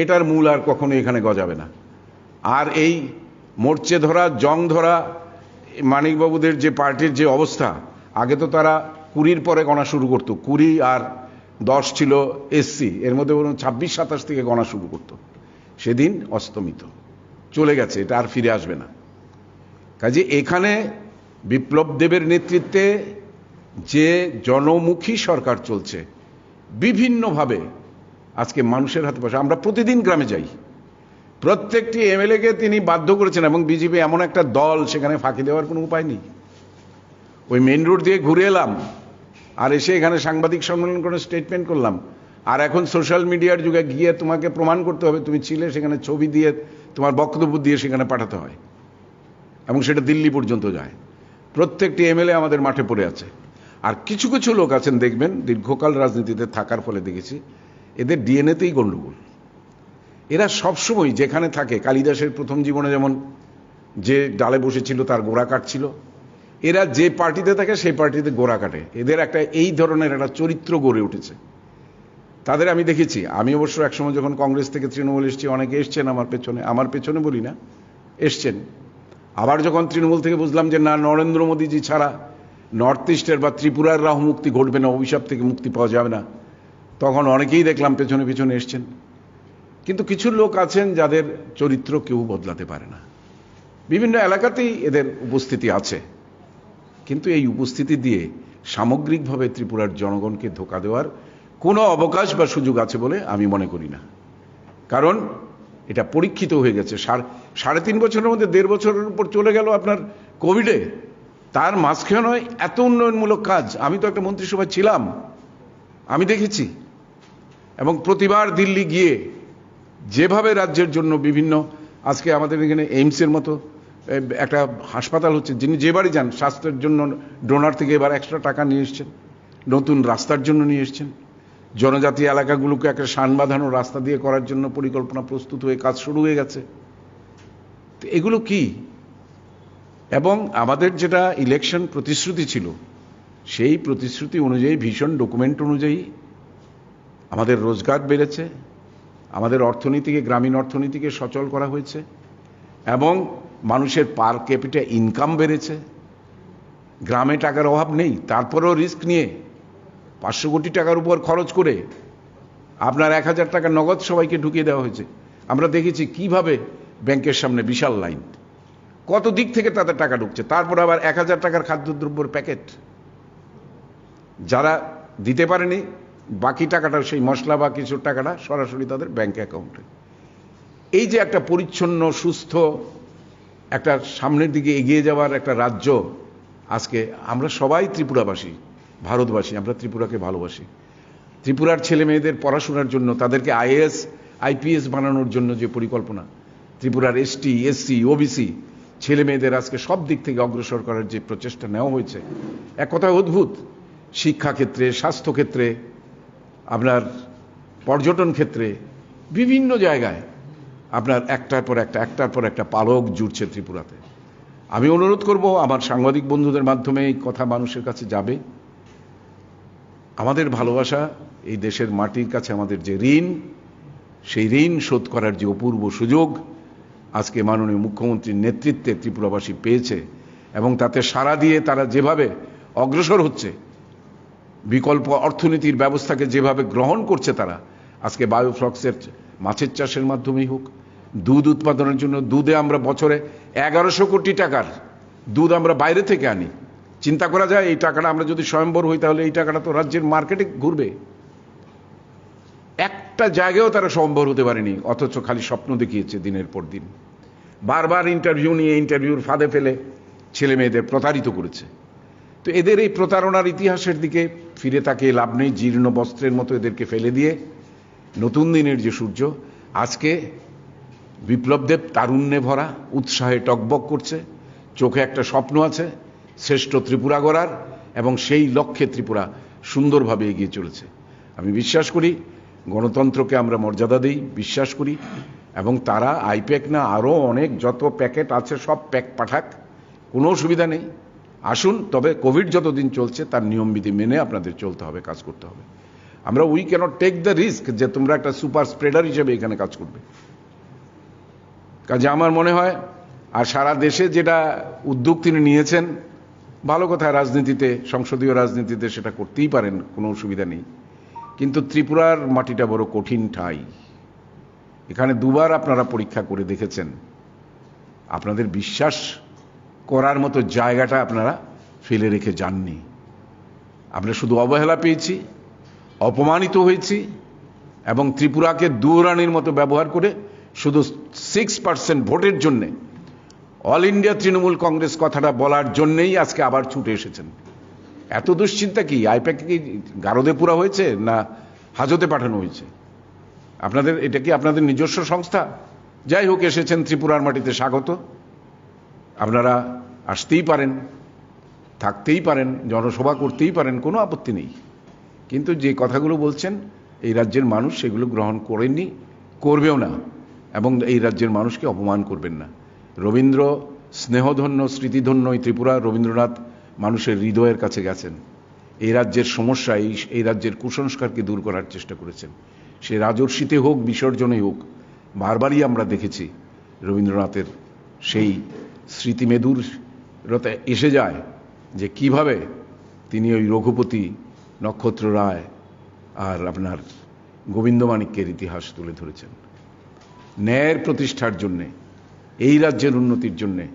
এটার মূল আর কখনো এখানে গজাবে না। আর এই মোর্চে ধরা, জং ধরা মানিকবাবুদের যে পার্টির যে অবস্থা, আগে তো তারা 20 পরে গণা শুরু করতো, 20 আর 10 ছিল এসসি, এর মধ্যে বলুন 26-27 থেকে গণা শুরু করতো। সেদিন অস্তমিত, চলে গেছে, এটা আর ফিরে আসবে না। কাজে এখানে বিপ্লব দেবের নেতৃত্বে যে জনমুখী সরকার চলছে, বিভিন্নভাবে আজকে মানুষের হাতে বসে। আমরা প্রতিদিন গ্রামে যাই, প্রত্যেকটি এমএলএকে তিনি বাধ্য করেছেন, এবং বিজেপি এমন একটা দল, সেখানে ফাঁকি দেওয়ার কোনো উপায় নেই। ওই মেন রোড দিয়ে ঘুরে এলাম, আর এসে এখানে সাংবাদিক সম্মেলন করে স্টেটমেন্ট করলাম। আর এখন সোশ্যাল মিডিয়ার যুগে গিয়ে তোমাকে প্রমাণ করতে হবে তুমি ছিলে সেখানে, ছবি দিয়ে তোমার বক্তব্য দিয়ে সেখানে পাঠাতে হয়, এবং সেটা দিল্লি পর্যন্ত যায়। প্রত্যেকটি এমএলএ আমাদের মাঠে পড়ে আছে। আর কিছু কিছু লোক আছেন দেখবেন, দীর্ঘকাল রাজনীতিতে থাকার ফলে দেখেছি, এদের ডিএনএতেই গণ্ডগোল। এরা সবসময় যেখানে থাকে, কালিদাসের প্রথম জীবনে যেমন যে ডালে বসেছিল তার গোড়া কাটছিল, এরা যে পার্টিতে থাকে সেই পার্টিতে গোড়া কাটে। এদের একটা এই ধরনের একটা চরিত্র গড়ে উঠেছে। তাদের আমি দেখেছি, আমি অবশ্য একসময় যখন কংগ্রেস থেকে তৃণমূল এসেছি, অনেকে এসছেন আমার পেছনে বলি না, এসছেন। আবার যখন তৃণমূল থেকে বুঝলাম যে না, নরেন্দ্র মোদীজি ছাড়া নর্থ ইস্টের বা ত্রিপুরার রাহু মুক্তি ঘটবে না, অভিশাপ থেকে মুক্তি পাওয়া যাবে না, তখন অনেকেই দেখলাম পেছনে পেছনে এসছেন। কিন্তু কিছু লোক আছেন যাদের চরিত্র কেউ বদলাতে পারে না। বিভিন্ন এলাকাতেই এদের উপস্থিতি আছে, কিন্তু এই উপস্থিতি দিয়ে সামগ্রিকভাবে ত্রিপুরার জনগণকে ধোঁকা দেওয়ার কোনো অবকাশ বা সুযোগ আছে বলে আমি মনে করি না। কারণ এটা পরীক্ষিত হয়ে গেছে। 3.5 বছরের মধ্যে 1.5 বছরের উপর চলে গেল আপনার কোভিডে, তার মাঝখানে এত উন্নয়নমূলক কাজ। আমি তো একটা মন্ত্রিসভায় ছিলাম, আমি দেখেছি। এবং প্রতিবার দিল্লি গিয়ে যেভাবে রাজ্যের জন্য বিভিন্ন, আজকে আমাদের এখানে এইমসের মতো একটা হাসপাতাল হচ্ছে, যিনি যে বাড়ি যান স্বাস্থ্যের জন্য ডোনার থেকে এবার এক্সট্রা টাকা নিয়ে এসছেন, নতুন রাস্তার জন্য নিয়ে এসছেন, জনজাতি এলাকাগুলোকে একটা শান বাঁধানো রাস্তা দিয়ে করার জন্য পরিকল্পনা প্রস্তুত হয়ে কাজ শুরু হয়ে গেছে। তো এগুলো কি? এবং আমাদের যেটা ইলেকশন প্রতিশ্রুতি ছিল, সেই প্রতিশ্রুতি অনুযায়ী, ভীষণ ডকুমেন্ট অনুযায়ী আমাদের রোজগার বেড়েছে, আমাদের অর্থনীতিকে, গ্রামীণ অর্থনীতিকে সচল করা হয়েছে, এবং মানুষের পার ক্যাপিটা ইনকাম বেড়েছে। গ্রামে টাকার অভাব নেই, তারপরেও রিস্ক নিয়ে 500 কোটি টাকার উপর খরচ করে আপনার 1000 টাকা নগদ সবাইকে ঢুকিয়ে দেওয়া হয়েছে। আমরা দেখেছি কিভাবে ব্যাংকের সামনে বিশাল লাইন, কত দিক থেকে তাদের টাকা ঢুকছে। তারপর আবার 1000 টাকার খাদ্যদ্রব্যের প্যাকেট, যারা দিতে পারেনি বাকি টাকাটা, সেই মশলা বা কিছু টাকাটা সরাসরি তাদের ব্যাংক অ্যাকাউন্টে। এই যে একটা পরিচ্ছন্ন, সুস্থ, একটা সামনের দিকে এগিয়ে যাওয়ার একটা রাজ্য, আজকে আমরা সবাই ত্রিপুরাবাসী, ভারতবাসী, আমরা ত্রিপুরাকে ভালোবাসি। ত্রিপুরার ছেলে মেয়েদের পড়াশোনার জন্য, তাদেরকে আইএএস আইপিএস বানানোর জন্য যে পরিকল্পনা, ত্রিপুরার এসটি এসসি ওবিসি ছেলে মেয়েদের আজকে সব দিক থেকে অগ্রসর করার যে প্রচেষ্টা নেওয়া হয়েছে, এক কথা অদ্ভুত। শিক্ষাক্ষেত্রে, স্বাস্থ্যক্ষেত্রে, আপনার পর্যটন ক্ষেত্রে, বিভিন্ন জায়গায় আপনার একটার পর একটা পালক জুড়ছে ত্রিপুরাতে। আমি অনুরোধ করব, আমার সাংবাদিক বন্ধুদের মাধ্যমে এই কথা মানুষের কাছে যাবে, আমাদের ভালোবাসা, এই দেশের মাটির কাছে আমাদের যে ঋণ, সেই ঋণ শোধ করার যে অপূর্ব সুযোগ আজকে মাননীয় মুখ্যমন্ত্রীর নেতৃত্বে ত্রিপুরাবাসী পেয়েছে, এবং তাতে সাড়া দিয়ে তারা যেভাবে অগ্রসর হচ্ছে, বিকল্প অর্থনীতির ব্যবস্থাকে যেভাবে গ্রহণ করছে তারা, আজকে বায়োফ্লক্সের মাছের চাষের মাধ্যমেই হোক, দুধ উৎপাদনের জন্য, দুধে আমরা বছরে 1100 কোটি টাকার দুধ আমরা বাইরে থেকে আনি। চিন্তা করা যায়, এই টাকাটা আমরা যদি স্বয়ম্বর হই তাহলে এই টাকাটা তো রাজ্যের মার্কেটে ঘুরবে। একটা জায়গায়ও তারা স্বয়ম্বর হতে পারেনি, অথচ খালি স্বপ্ন দেখিয়েছে দিনের পর দিন। বারবার ইন্টারভিউ নিয়ে ইন্টারভিউর ফাঁদে ফেলে ছেলে মেয়েদের প্রতারিত করেছে। তো এদের এই প্রতারণার ইতিহাসের দিকে ফিরে তাকিয়ে লাভ নেই। জীর্ণ বস্ত্রের মতো এদেরকে ফেলে দিয়ে নতুন দিনের যে সূর্য, আজকে বিপ্লবদেব তারুণ্যে ভরা, উৎসাহে টকবক করছে, চোখে একটা স্বপ্ন আছে শ্রেষ্ঠ ত্রিপুরা গড়ার, এবং সেই লক্ষ্যে ত্রিপুরা সুন্দরভাবে এগিয়ে চলেছে। আমি বিশ্বাস করি গণতন্ত্রকে আমরা মর্যাদা দিই, বিশ্বাস করি, এবং তারা আইপ্যাক না আরও অনেক যত প্যাকেট আছে সব প্যাক পাঠাক, কোনো অসুবিধা নেই। আসুন, তবে কোভিড যতদিন চলছে তার নিয়মবিধি মেনে আপনাদের চলতে হবে, কাজ করতে হবে। আমরা we can't take the risk যে তোমরা একটা সুপার স্প্রেডার হিসেবে এখানে কাজ করবে। কাজে আমার মনে হয়, আর সারা দেশে যেটা উদ্যোগ তিনি নিয়েছেন, ভালো কথা, রাজনীতিতে, সংসদীয় রাজনীতিতে সেটা করতেই পারেন, কোনো অসুবিধা নেই। কিন্তু ত্রিপুরার মাটিটা বড় কঠিন ঠাই। এখানে দুবার আপনারা পরীক্ষা করে দেখেছেন, আপনাদের বিশ্বাস করার মতো জায়গাটা আপনারা ফেলে রেখে যাননি। আমরা শুধু অবহেলা পেয়েছি, অপমানিত হয়েছি, এবং ত্রিপুরাকে দুরানির মতো ব্যবহার করে শুধু 6% ভোটের জন্যে, অল ইন্ডিয়া তৃণমূল কংগ্রেস কথাটা বলার জন্যেই আজকে আবার ছুটে এসেছেন। এত দুশ্চিন্তা কি? আইপ্যাকে কি গারদে পুরা হয়েছে না হাজতে পাঠানো হয়েছে? আপনাদের এটা কি আপনাদের নিজস্ব সংস্থা? যাই হোক, এসেছেন ত্রিপুরার মাটিতে, স্বাগত। আপনারা আসতেই পারেন, থাকতেই পারেন, জনসভা করতেই পারেন, কোনো আপত্তি নেই। কিন্তু যে কথাগুলো বলছেন এই রাজ্যের মানুষ সেগুলো গ্রহণ করেননি, করবেও না, এবং এই রাজ্যের মানুষকে অপমান করবেন না। রবীন্দ্র স্নেহধন্য, স্মৃতিধন্য এই ত্রিপুরা, রবীন্দ্রনাথ মানুষের হৃদয়ের কাছে গেছেন। এই রাজ্যের সমস্যা, এই রাজ্যের কুসংস্কারকে দূর করার চেষ্টা করেছেন। সে রাজর্ষিতে হোক, বিসর্জনে হোক, বারবারই আমরা দেখেছি রবীন্দ্রনাথের সেই স্মৃতিমেদুরতা এসে যায় যে কিভাবে তিনি ওই রঘুপতি, নক্ষত্র রায় আর আপনার গোবিন্দমাণিক্যের ইতিহাস তুলে ধরেছেন। ন্যায়ের প্রতিষ্ঠার জন্যে, এই রাজ্যের উন্নতির জন্যে,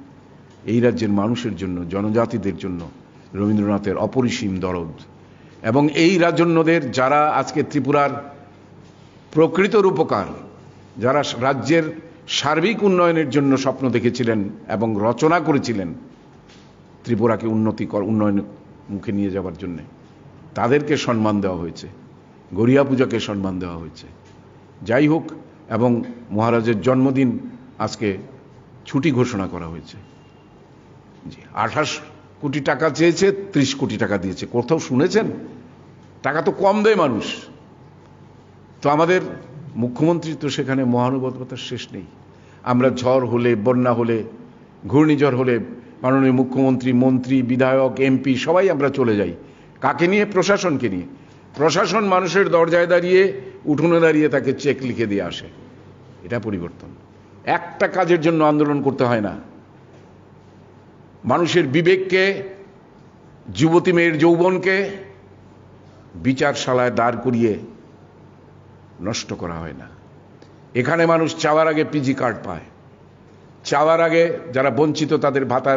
এই রাজ্যের মানুষের জন্য, জনজাতিদের জন্য রবীন্দ্রনাথের অপরিসীম দরদ। এবং এই রাজন্যদের যারা আজকে ত্রিপুরার প্রকৃত রূপকার, যারা রাজ্যের সার্বিক উন্নয়নের জন্য স্বপ্ন দেখেছিলেন এবং রচনা করেছিলেন ত্রিপুরাকে উন্নয়নের মুখে নিয়ে যাওয়ার জন্য, তাদেরকে সম্মান দেওয়া হয়েছে, গড়িয়া পূজাকে সম্মান দেওয়া হয়েছে। যাই হোক, এবং মহারাজের জন্মদিন আজকে ছুটি ঘোষণা করা হয়েছে। 28 কোটি টাকা চেয়েছে, 30 কোটি টাকা দিয়েছে। কোথাও শুনেছেন? টাকা তো কম দেয় মানুষ। তো আমাদের মুখ্যমন্ত্রী তো সেখানে মহানুভবতার শেষ নেই। আমরা ঝড় হলে, বন্যা হলে, ঘূর্ণিঝড় হলে মাননীয় মুখ্যমন্ত্রী, মন্ত্রী, বিধায়ক, এমপি সবাই আমরা চলে যাই। কাকে নিয়ে? প্রশাসনকে নিয়ে। প্রশাসন মানুষের দরজায় দাঁড়িয়ে, উঠোনে দাঁড়িয়ে তাকে চেক লিখে দিয়ে আসে। এটা পরিবর্তন। একটা কাজের জন্য আন্দোলন করতে হয় না। মানুষের বিবেককে, যুবতী মেয়ের যৌবনকে বিচারশালায় দাঁড় করিয়ে নষ্ট করা হয় না। এখানে মানুষ চাওয়ার আগে পিজি কার্ড পায়, চাওয়ার আগে যারা বঞ্চিত তাদের ভাতা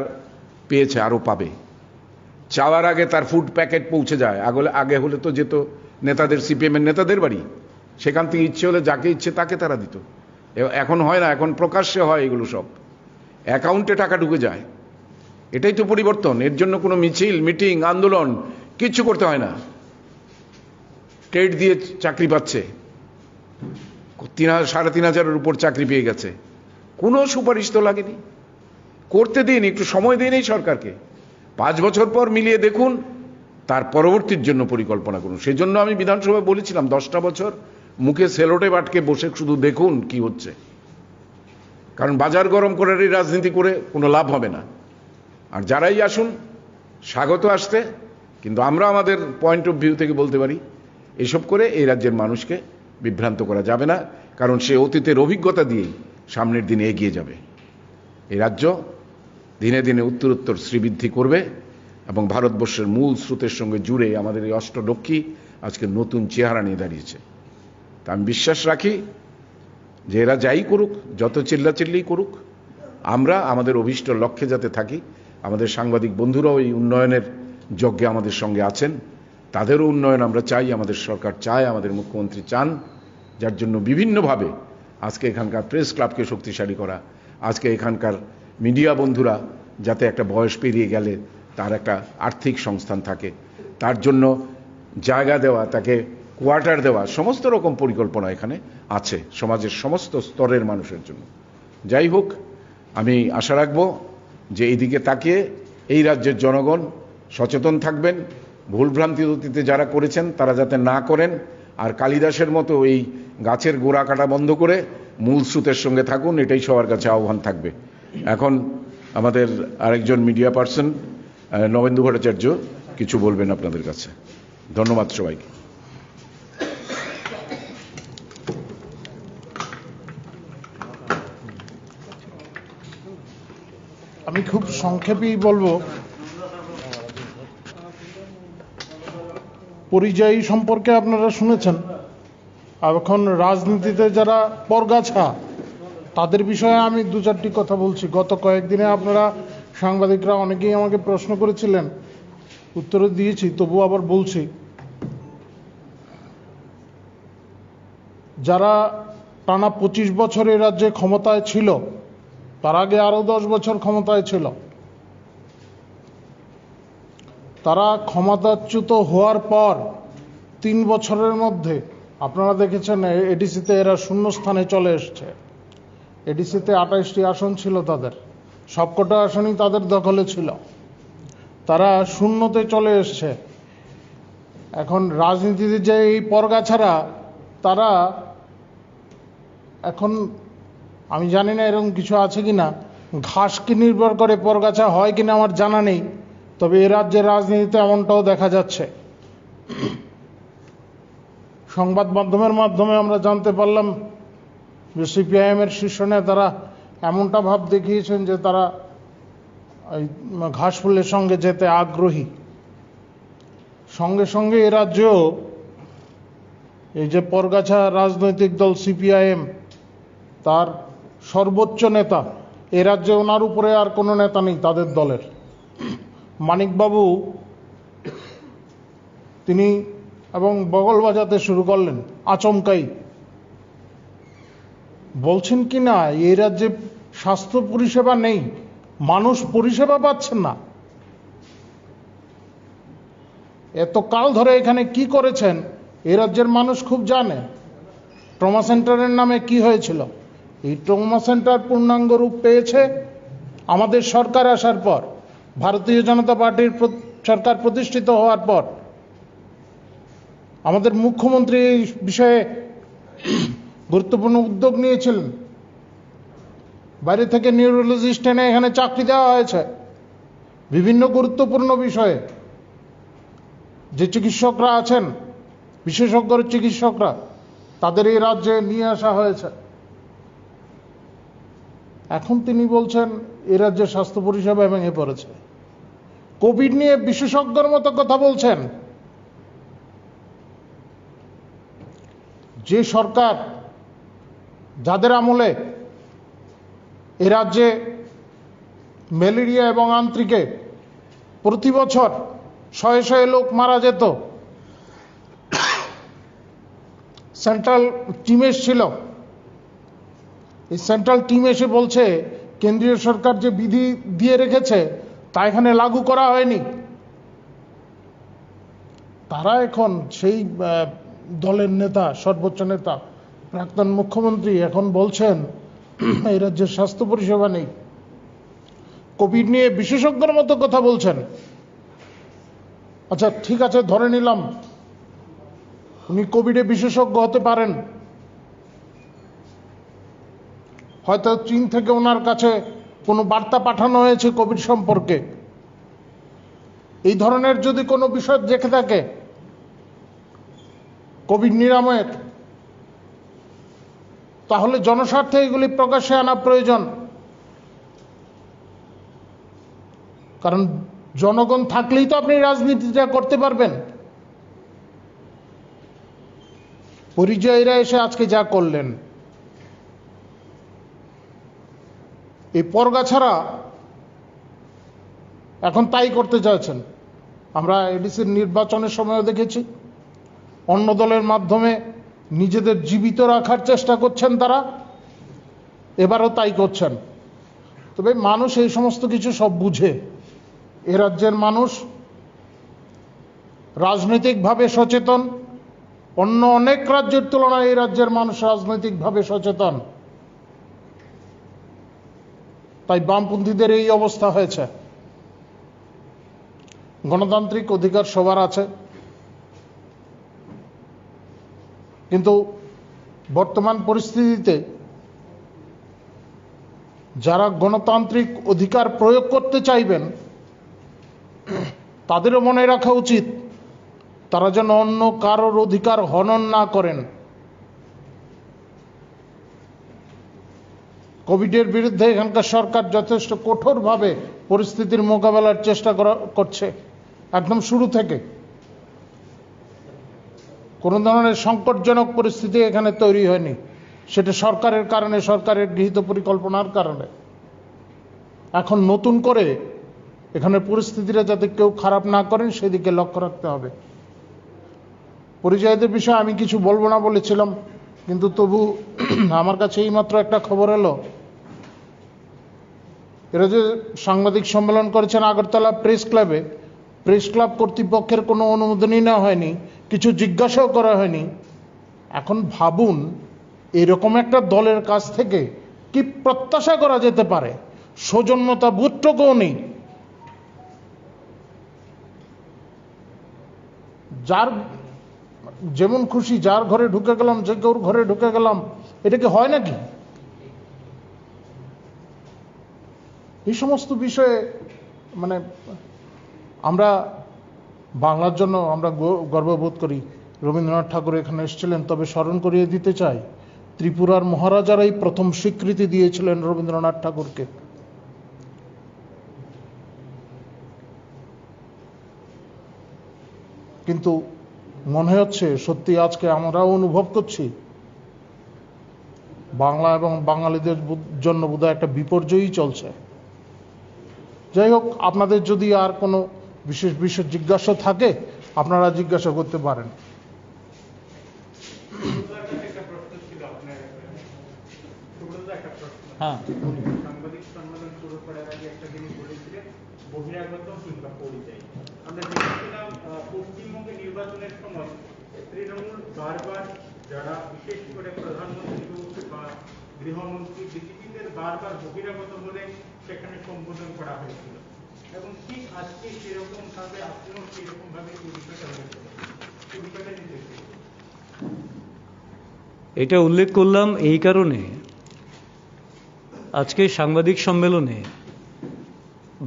পেয়েছে আরও পাবে, চাওয়ার আগে তার ফুড প্যাকেট পৌঁছে যায়। আগে হলে তো যেত নেতাদের, সিপিএমের নেতাদের বাড়ি, সেখান থেকে ইচ্ছে হলে যাকে ইচ্ছে তাকে তারা দিত। এখন হয় না, এখন প্রকাশ্যে হয়। এগুলো সব অ্যাকাউন্টে টাকা ঢুকে যায়। এটাই তো পরিবর্তন। এর জন্য কোনো মিছিল, মিটিং, আন্দোলন কিচ্ছু করতে হয় না। টেট দিয়ে চাকরি পাচ্ছে, 3,500-3,500-এর উপর চাকরি পেয়ে গেছে। কোনো সুপারিশ তো লাগেনি। করতে দিন, একটু সময় দিন এই সরকারকে। 5 বছর পর মিলিয়ে দেখুন তার পরবর্তীর জন্য পরিকল্পনা করুন। সেই জন্য আমি বিধানসভায় বলেছিলাম 10টা বছর মুখে সেলোটে বাটকে বসে শুধু দেখুন কি হচ্ছে, কারণ বাজার গরম করার এই রাজনীতি করে কোনো লাভ হবে না। আর যারাই আসুন স্বাগত আসতে, কিন্তু আমরা আমাদের পয়েন্ট অফ ভিউ থেকে বলতে পারি এসব করে এই রাজ্যের মানুষকে বিভ্রান্ত করা যাবে না, কারণ সে অতীতের অভিজ্ঞতা দিয়েই সামনের দিনে এগিয়ে যাবে। এই রাজ্য দিনে দিনে উত্তরোত্তর শ্রীবৃদ্ধি করবে এবং ভারতবর্ষের মূল স্রোতের সঙ্গে জুড়ে আমাদের এই অষ্টলক্ষ্মী আজকে নতুন চেহারা নিয়ে দাঁড়িয়েছে। তা আমি বিশ্বাস রাখি যে এরা যাই করুক, যত চিল্লাচিল্লি করুক, আমরা আমাদের অভীষ্ট লক্ষ্যে যাতে থাকি। আমাদের সাংবাদিক বন্ধুরাও এই উন্নয়নের যজ্ঞে আমাদের সঙ্গে আছেন, তাদেরও উন্নয়ন আমরা চাই, আমাদের সরকার চায়, আমাদের মুখ্যমন্ত্রী চান, যার জন্য বিভিন্নভাবে আজকে এখানকার প্রেস ক্লাবকে শক্তিশালী করা, আজকে এখানকার মিডিয়া বন্ধুরা যাতে একটা বয়স পেরিয়ে গেলে তার একটা আর্থিক সংস্থান থাকে, তার জন্য জায়গা দেওয়া, তাকে কোয়ার্টার দেওয়া, সমস্ত রকম পরিকল্পনা এখানে আছে সমাজের সমস্ত স্তরের মানুষের জন্য। যাই হোক, আমি আশা রাখব যে এইদিকে তাকিয়ে এই রাজ্যের জনগণ সচেতন থাকবেন, ভুলভ্রান্তি অতীতে যারা করেছেন তারা যাতে না করেন, আর কালিদাসের মতো এই গাছের গোড়া কাটা বন্ধ করে মূল স্রোতের সঙ্গে থাকুন, এটাই সবার কাছে আহ্বান থাকবে। এখন আমাদের আরেকজন মিডিয়া পার্সন নবেন্দু ভট্টাচার্য কিছু বলবেন আপনাদের কাছে। ধন্যবাদ সবাইকে। আমি খুব সংক্ষেপেই বলবো, পরিযায়ী সম্পর্কে আপনারা শুনেছেন। এখন রাজনীতিতে যারা পরগাছা, তাদের বিষয়ে আমি দু চারটি কথা বলছি। গত কয়েকদিনে আপনারা সাংবাদিকরা অনেকেই আমাকে প্রশ্ন করেছিলেন, উত্তরে দিয়েছি, তবু আবার বলছি। যারা টানা 25 বছর এই রাজ্যে ক্ষমতায় ছিল, তার আগে আরো 10 বছর ক্ষমতায় ছিল, তারা ক্ষমতাচ্যুত হওয়ার পর 3 বছরের মধ্যে আপনারা দেখেছেন এডিসিতে এরা শূন্যস্থানে চলে এসছে। এডিসিতে 28টি আসন ছিল তাদের, সবকটা আসনই তাদের দখলে ছিল, তারা শূন্যতে চলে এসছে। এখন রাজনীতিতে যে এই পরগাছারা, তারা এখন আমি জানি না এরকম কিছু আছে কিনা, ঘাসকে নির্ভর করে পরগাছা হয় কিনা আমার জানা নেই, তবে এ রাজ্যের রাজনীতিতে এমনটাও দেখা যাচ্ছে। সংবাদ মাধ্যমের মাধ্যমে আমরা জানতে পারলাম যে সিপিআইএম এর শীর্ষ নেতারা এমনটা ভাব দেখিয়েছেন যে তারা ঘাসফুলের সঙ্গে যেতে আগ্রহী। সঙ্গে সঙ্গে এ রাজ্যেও এই যে পরগাছা রাজনৈতিক দল সিপিআইএম, তার সর্বোচ্চ নেতা, এ রাজ্যে ওনার উপরে আর কোনো নেতা নেই তাদের দলের, মানিকবাবু, তিনি এবং বগল বাজাতে শুরু করলেন আচমকাই। বলছেন কি না এই রাজ্যে স্বাস্থ্য পরিষেবা নেই, মানুষ পরিষেবা পাচ্ছেন না। এত কাল ধরে এখানে কি করেছেন এ রাজ্যের মানুষ খুব জানে। ট্রমা সেন্টারের নামে কি হয়েছিল, এই ট্রমা সেন্টার পূর্ণাঙ্গ রূপ পেয়েছে আমাদের সরকার আসার পর, ভারতীয় জনতা পার্টির সরকার প্রতিষ্ঠিত হওয়ার পর। আমাদের মুখ্যমন্ত্রী এই বিষয়ে গুরুত্বপূর্ণ উদ্যোগ নিয়েছিলেন, বাইরে থেকে নিউরোলজিস্ট এনে এখানে চাকরি দেওয়া হয়েছে। বিভিন্ন গুরুত্বপূর্ণ বিষয়ে যে চিকিৎসকরা আছেন, বিশেষজ্ঞ চিকিৎসকরা, তাদের এই রাজ্যে নিয়ে আসা হয়েছে। এখন তিনি বলছেন এ রাজ্যের স্বাস্থ্য পরিষেবা ভেঙে পড়েছে। কোভিড নিয়ে বিশেষজ্ঞর মতো কথা বলছেন। যে সরকার, যাদের আমলে এ রাজ্যে ম্যালেরিয়া এবং আন্ত্রিকে প্রতি বছর শয়ে শয়ে লোক মারা যেত, সেন্ট্রাল টিম এসেছিল, এই সেন্ট্রাল টিম এসে বলছে কেন্দ্রীয় সরকার যে বিধি দিয়ে রেখেছে তা এখানে লাগু করা হয়নি। তারা এখন সেই দলের নেতা, সর্বোচ্চ নেতা, প্রাক্তন মুখ্যমন্ত্রী এখন বলছেন এই রাজ্যের স্বাস্থ্য পরিষেবা নেই। কোভিড নিয়ে বিশেষজ্ঞের মতো কথা বলছেন। আচ্ছা ঠিক আছে, ধরে নিলাম উনি কোভিডে বিশেষজ্ঞ হতে পারেন, হয়তো চীন থেকে ওনার কাছে কোনো বার্তা পাঠানো হয়েছে কোভিড সম্পর্কে। এই ধরনের যদি কোনো বিষয় দেখে থাকে কোভিড নিরাময়ের, তাহলে জনস্বার্থে এগুলি প্রকাশ্যে আনা প্রয়োজন। কারণ জনগণ থাকলেই তো আপনি রাজনীতিটা করতে পারবেন। পরিযায়ীরা এসে আজকে যা করলেন, এই পরগাছাড়া এখন তাই করতে চাইছেন। আমরা এডিসির নির্বাচনের সময়ও দেখেছি, অন্য দলের মাধ্যমে নিজেদের জীবিত রাখার চেষ্টা করছেন তারা, এবারও তাই করছেন। তবে মানুষ এই সমস্ত কিছু সব বুঝে। এ রাজ্যের মানুষ রাজনৈতিকভাবে সচেতন, অন্য অনেক রাজ্যের তুলনায় এই রাজ্যের মানুষ রাজনৈতিকভাবে সচেতন। তাই বামপন্থীদের এই অবস্থা হয়েছে। গণতান্ত্রিক অধিকার সবার আছে, কিন্তু বর্তমান পরিস্থিতিতে যারা গণতান্ত্রিক অধিকার প্রয়োগ করতে চাইবেন তাদেরও মনে রাখা উচিত তারা যেন অন্য কারোর অধিকার হনন না করেন। কোভিডের বিরুদ্ধে এখানকার সরকার যথেষ্ট কঠোরভাবে পরিস্থিতির মোকাবেলার চেষ্টা করছে একদম শুরু থেকে। কোনো ধরনের সংকটজনক পরিস্থিতি এখানে তৈরি হয়নি, সেটা সরকারের কারণে, সরকারের গৃহীত পরিকল্পনার কারণে। এখন নতুন করে এখানে পরিস্থিতিটা যাতে কেউ খারাপ না করেন সেদিকে লক্ষ্য রাখতে হবে। পরিযায়ীদের বিষয়ে আমি কিছু বলবো না বলেছিলাম, কিন্তু তবু আমার কাছে এইমাত্র একটা খবর এলো, এরা যে সাংবাদিক সম্মেলন করেছেন আগরতলা প্রেস ক্লাবে, প্রেস ক্লাব কর্তৃপক্ষের কোনো অনুমোদনই নেওয়া হয়নি, কিছু জিজ্ঞাসাও করা হয়নি। এখন ভাবুন এরকম একটা দলের কাছ থেকে কি প্রত্যাশা করা যেতে পারে? সৌজন্যতা বোধটুকুও নেই। যার যেমন খুশি যার ঘরে ঢুকে গেলাম, যে কেউর ঘরে ঢুকে গেলাম, এটা কি হয় নাকি? এই সমস্ত বিষয়ে মানে আমরা বাংলার জন্য আমরা গর্ববোধ করি। রবীন্দ্রনাথ ঠাকুর এখানে এসেছিলেন, তবে স্মরণ করিয়ে দিতে চাই ত্রিপুরার মহারাজারাই প্রথম স্বীকৃতি দিয়েছিলেন রবীন্দ্রনাথ ঠাকুরকে। কিন্তু মনে হচ্ছে সত্যি আজকে আমরাও অনুভব করছি বাংলা এবং বাঙালিদের জন্য বোধহয় একটা বিপর্যয়ই চলছে। যাই হোক, আপনাদের যদি আর কোনো বিশেষ বিশেষ জিজ্ঞাসা থাকে আপনারা জিজ্ঞাসা করতে পারেন। হ্যাঁ, সাংবাদিক সম্মেলন শুরু করার আগে একটা জিনিস বলেছিলেন, বহিরাগত কিংবা পরিযায়ী। আমরা দেখেছিলাম পশ্চিমবঙ্গে নির্বাচনের সময় তৃণমূল বারবার, যারা বিশেষ করে প্রধানমন্ত্রী বা গৃহমন্ত্রী ডিজিপিদের বারবার বহিরাগত বলে সেখানে সম্বোধন করা হয়েছিল, এবং ঠিক আজকে সেরকম ভাবে আপনিও সেরকম ভাবে বিষয়টা হয়েছিল। বিষয়টা নিতে এটা উল্লেখ করলাম এই কারণে, আজকে সাংবাদিক সম্মেলনে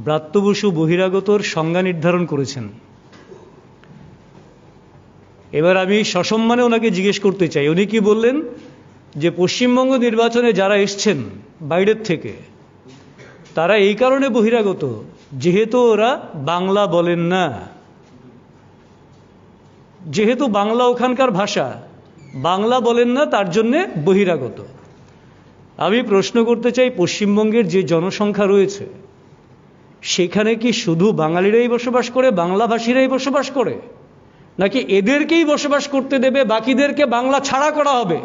ব্রাত্য বসু বহিরাগতর সংজ্ঞা নির্ধারণ করেছেন। এবার আমি সসম্মানে ওনাকে জিজ্ঞেস করতে চাই, উনি কি বললেন যে পশ্চিমবঙ্গ নির্বাচনে যারা এসছেন বাইরের থেকে তারা এই কারণে বহিরাগত যেহেতু ওরা বাংলা বলেন না, যেহেতু বাংলা ওখানকার ভাষা, বাংলা বলেন না, তার জন্যে বহিরাগত। আমি প্রশ্ন করতে চাই, পশ্চিমবঙ্গের যে জনসংখ্যা রয়েছে সেখানে কি শুধু বাঙালিরাই বসবাস করে, বাংলাভাষীরাই বসবাস করে, নাকি এদেরকেই বসবাস করতে দেবে, বাকিদেরকে বাংলা ছাড়া করা হবে?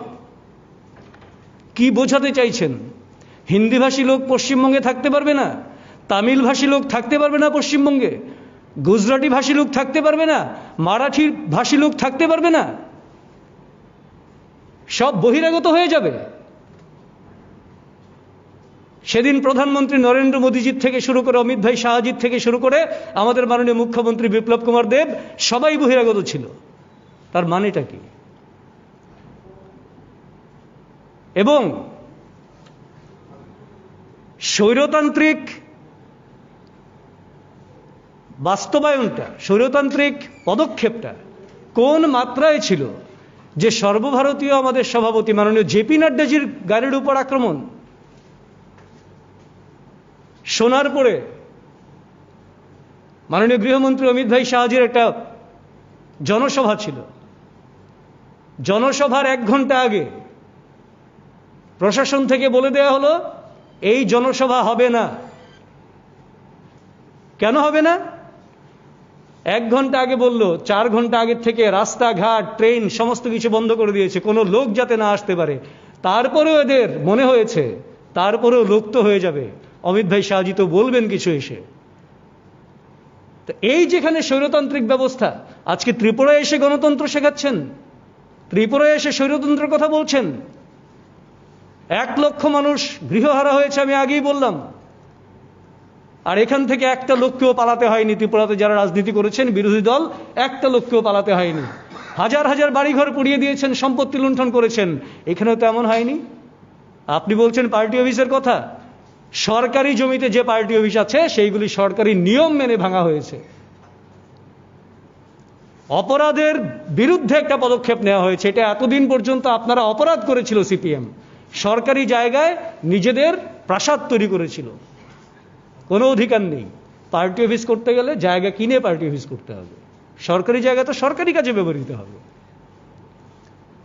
কি বোঝাতে চাইছেন? হিন্দিভাষী লোক পশ্চিমবঙ্গে থাকতে পারবে না? তামিল ভাষী লোক থাকতে পারবে না পশ্চিমবঙ্গে? গুজরাটি ভাষী লোক থাকতে পারবে না? মারাঠি ভাষী লোক থাকতে পারবে না? সব বহিরাগত হয়ে যাবে? সেদিন প্রধানমন্ত্রী নরেন্দ্র মোদীজির থেকে শুরু করে অমিত ভাই শাহজির থেকে শুরু করে আমাদের মাননীয় মুখ্যমন্ত্রী বিপ্লব কুমার দেব সবাই বহিরাগত ছিল। তার মানেটা কি? এবং স্বৈরতান্ত্রিক বাস্তবায়নটা, স্বৈরতান্ত্রিক পদক্ষেপটা কোন মাত্রায় ছিল যে সর্বভারতীয় আমাদের সভাপতি মাননীয় জেপি নাড্ডাজির গাড়ির উপর আক্রমণ? সোনারপুরে মাননীয় গৃহমন্ত্রী অমিত ভাই শাহজির একটা জনসভা ছিল। জনসভার 1 ঘন্টা আগে প্রশাসন থেকে বলে দেওয়া হলো এই জনসভা হবে না। কেন হবে না? 1 ঘন্টা আগে বলল, 4 ঘন্টা আগের থেকে রাস্তাঘাট, ট্রেন সমস্ত কিছু বন্ধ করে দিয়েছে, কোনো লোক যাতে না আসতে পারে। তারপরেও এদের মনে হয়েছে তারপরেও লোক তো হয়ে যাবে, অমিত ভাই শাহজি তো বলবেন কিছু এসে। তো এই যেখানে স্বৈরতান্ত্রিক ব্যবস্থা, আজকে ত্রিপুরায় এসে গণতন্ত্র শেখাচ্ছেন, ত্রিপুরায় এসে স্বৈরতন্ত্রের কথা বলছেন। 1 লক্ষ মানুষ গৃহহারা হয়েছে, আমি আগেই বললাম। আর এখান থেকে একটা লোককেও পালাতে হয়নি। ত্রিপুরাতে যারা রাজনীতি করেছেন বিরোধী দল, একটা লোককেও পালাতে হয়নি। হাজার হাজার বাড়িঘর পুড়িয়ে দিয়েছেন, সম্পত্তি লুণ্ঠন করেছেন। এখানেও তেমন হয়নি। আপনি বলছেন পার্টি অফিসের কথা, সরকারি জমিতে যে পার্টি অফিস আছে সেইগুলি সরকারি নিয়ম মেনে ভাঙা হয়েছে। অপরাধের বিরুদ্ধে একটা পদক্ষেপ নেওয়া হয়েছে। এটা এতদিন পর্যন্ত আপনারা অপরাধ করেছিল সিপিএম, সরকারি জায়গায় নিজেদের প্রাসাদ তৈরি করেছিল। কোনো অধিকার নেই। পার্টি অফিস করতে গেলে জায়গা কিনে পার্টি অফিস করতে হবে, সরকারি জায়গা তো সরকারি কাজে ব্যবহৃত হবে।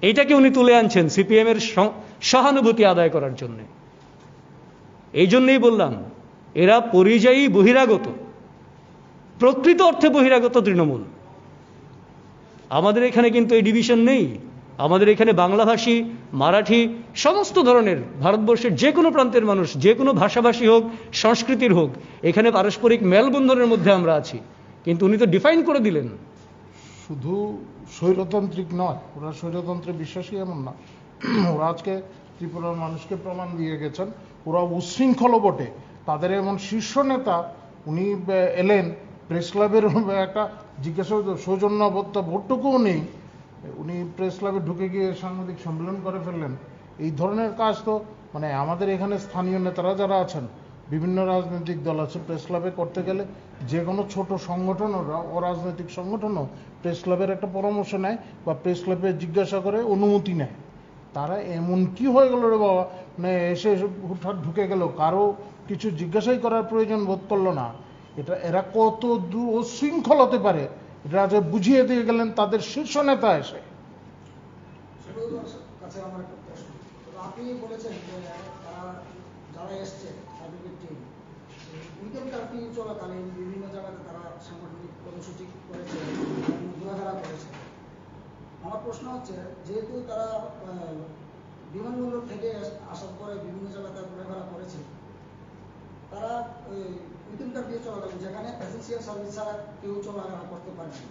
এইটাকে উনি তুলে আনছেন সিপিএম এর সহানুভূতি আদায় করার জন্য। এই জন্যই বললাম এরা পরিযায়ী বহিরাগত, প্রকৃত অর্থে বহিরাগত তৃণমূল। আমাদের এখানে কিন্তু এই ডিভিশন নেই। আমাদের এখানে বাংলাভাষী, মারাঠি, সমস্ত ধরনের ভারতবর্ষের যে কোনো প্রান্তের মানুষ, যে কোনো ভাষাভাষী হোক, সংস্কৃতির হোক, এখানে পারস্পরিক মেলবন্ধনের মধ্যে আমরা আছি। কিন্তু উনি তো ডিফাইন করে দিলেন। শুধু স্বৈরতান্ত্রিক নয়, ওরা স্বৈরতন্ত্রে বিশ্বাসী এমন না। ওরা আজকে ত্রিপুরার মানুষকে প্রমাণ দিয়ে গেছেন ওরা উচ্ছৃঙ্খল বটে। তাদের এমন শীর্ষ নেতা, উনি এলেন প্রেস ক্লাবের একটা জিজ্ঞাসা সৌজন্যবত্তা ভোটটুকুও নেই, উনি প্রেস ক্লাবে ঢুকে গিয়ে সাংবাদিক সম্মেলন করে ফেললেন। এই ধরনের কাজ তো মানে আমাদের এখানে স্থানীয় নেতারা যারা আছেন, বিভিন্ন রাজনৈতিক দল আছে, প্রেস ক্লাবে করতে গেলে যে কোনো ছোট সংগঠন, ওরা অরাজনৈতিক সংগঠনও প্রেস ক্লাবের একটা পরামর্শ নেয় বা প্রেস ক্লাবে জিজ্ঞাসা করে অনুমতি নেয়। তারা এমন কি হয়ে গেল রে বাবা, মানে এসে হুটহাট ঢুকে গেল, কারো কিছু জিজ্ঞাসাই করার প্রয়োজন বোধ করলো না। এরা কত উচ্ছৃঙ্খল হতে পারে এটা যে বুঝিয়ে দিয়ে গেলেন তাদের শীর্ষ নেতা এসে। আপনি বলেছেন যে যারা এসছে সার্টিফিকেট টিম উইকেন্ড কার্ফিউ চলাকালীন বিভিন্ন জায়গাতে তারা সাংগঠনিক কর্মসূচি করেছে, ঘোরাফেরা করেছে। আমার প্রশ্ন হচ্ছে, যেহেতু তারা বিমানবন্দর থেকে আসার পরে বিভিন্ন জায়গাতে ঘোরাফেরা করেছে, তারা উইকেন্ড কার্ফিউ চলাকালীন যেখানে এসেন্সিয়াল সার্ভিস ছাড়া কেউ চলাফেরা করতে পারে না,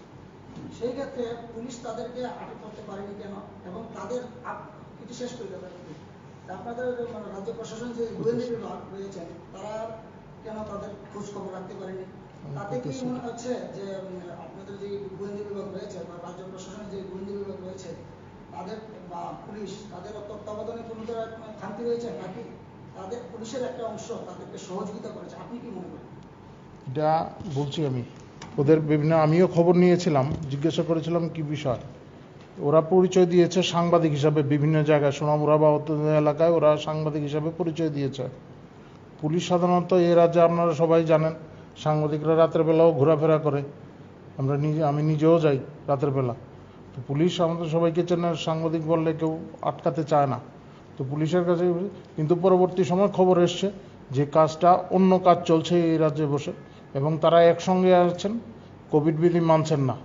সেই ক্ষেত্রে পুলিশ তাদেরকে আটক করতে পারেনি কেন? এবং তাদের কিছু শেষ করে দেবে আপনাদের রাজ্য প্রশাসন যে গোয়েন্দা বিভাগ রয়েছেন তারা কেন তাদের খোঁজ খবর রাখতে পারেনি? তাতে কি মনে হচ্ছে যে আপনাদের যে গোয়েন্দা বিভাগ রয়েছে বা রাজ্য প্রশাসনের যে গোয়েন্দা বিভাগ রয়েছে তাদের বা পুলিশ তাদের তত্ত্বাবধানে কোনোটা খামতি রয়েছে, নাকি তাদের পুলিশের একটা অংশ তাদেরকে সহযোগিতা করেছে? আপনি কি মনে করেন? এটা বলছি আমি ওদের বিভিন্ন, আমিও খবর নিয়েছিলাম, জিজ্ঞাসা করেছিলাম কি বিষয়। ওরা পরিচয় দিয়েছে সাংবাদিক হিসাবে, বিভিন্ন জায়গায় সোনামুড়া বা এলাকায় ওরা সাংবাদিক হিসাবে পরিচয় দিয়েছে। পুলিশ সাধারণত এ রাজ্যে আপনারা সবাই জানেন সাংবাদিকরা রাতের বেলাও ঘোরাফেরা করে, আমি নিজেও যাই রাতের বেলা। তো পুলিশ আমাদের সবাইকে চেনে, সাংবাদিক বললে কেউ আটকাতে চায় না। তো পুলিশের কাছে কিন্তু পরবর্তী সময় খবর এসছে যে কাজটা অন্য কাজ চলছে এই রাজ্যে বসে, এবং তারা একসঙ্গে আছেন, কোভিড বিধি মানছেন না।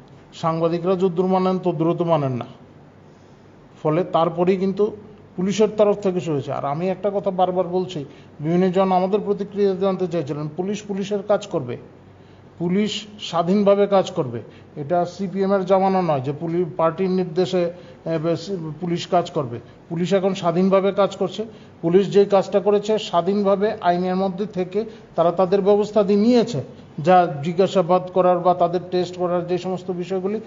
সাংবাদিকরা যদ্দূর মানেন তদ্দূর তো মানেন না, ফলে তারপরেই কিন্তু পুলিশের তরফ থেকে শুরু হয়েছে। আর আমি একটা কথা বারবার বলছি, বিভিন্ন জন আমাদের প্রতিক্রিয়া জানতে চাইছিলেন পুলিশের কাজ করবে, পুলিশ স্বাধীনভাবে কাজ করবে। এটা সিপিএমের জামানা নয় যে পার্টির নির্দেশে পুলিশ কাজ করবে। পুলিশ এখন স্বাধীনভাবে কাজ করছে। পুলিশ যে কাজটা করেছে স্বাধীনভাবে আইনের মধ্যে থেকে তারা তাদের ব্যবস্থা দিয়ে নিয়েছে, যা জিজ্ঞাসাবাদ করার বা তাদের টেস্ট করার যে সমস্ত বিষয়গুলি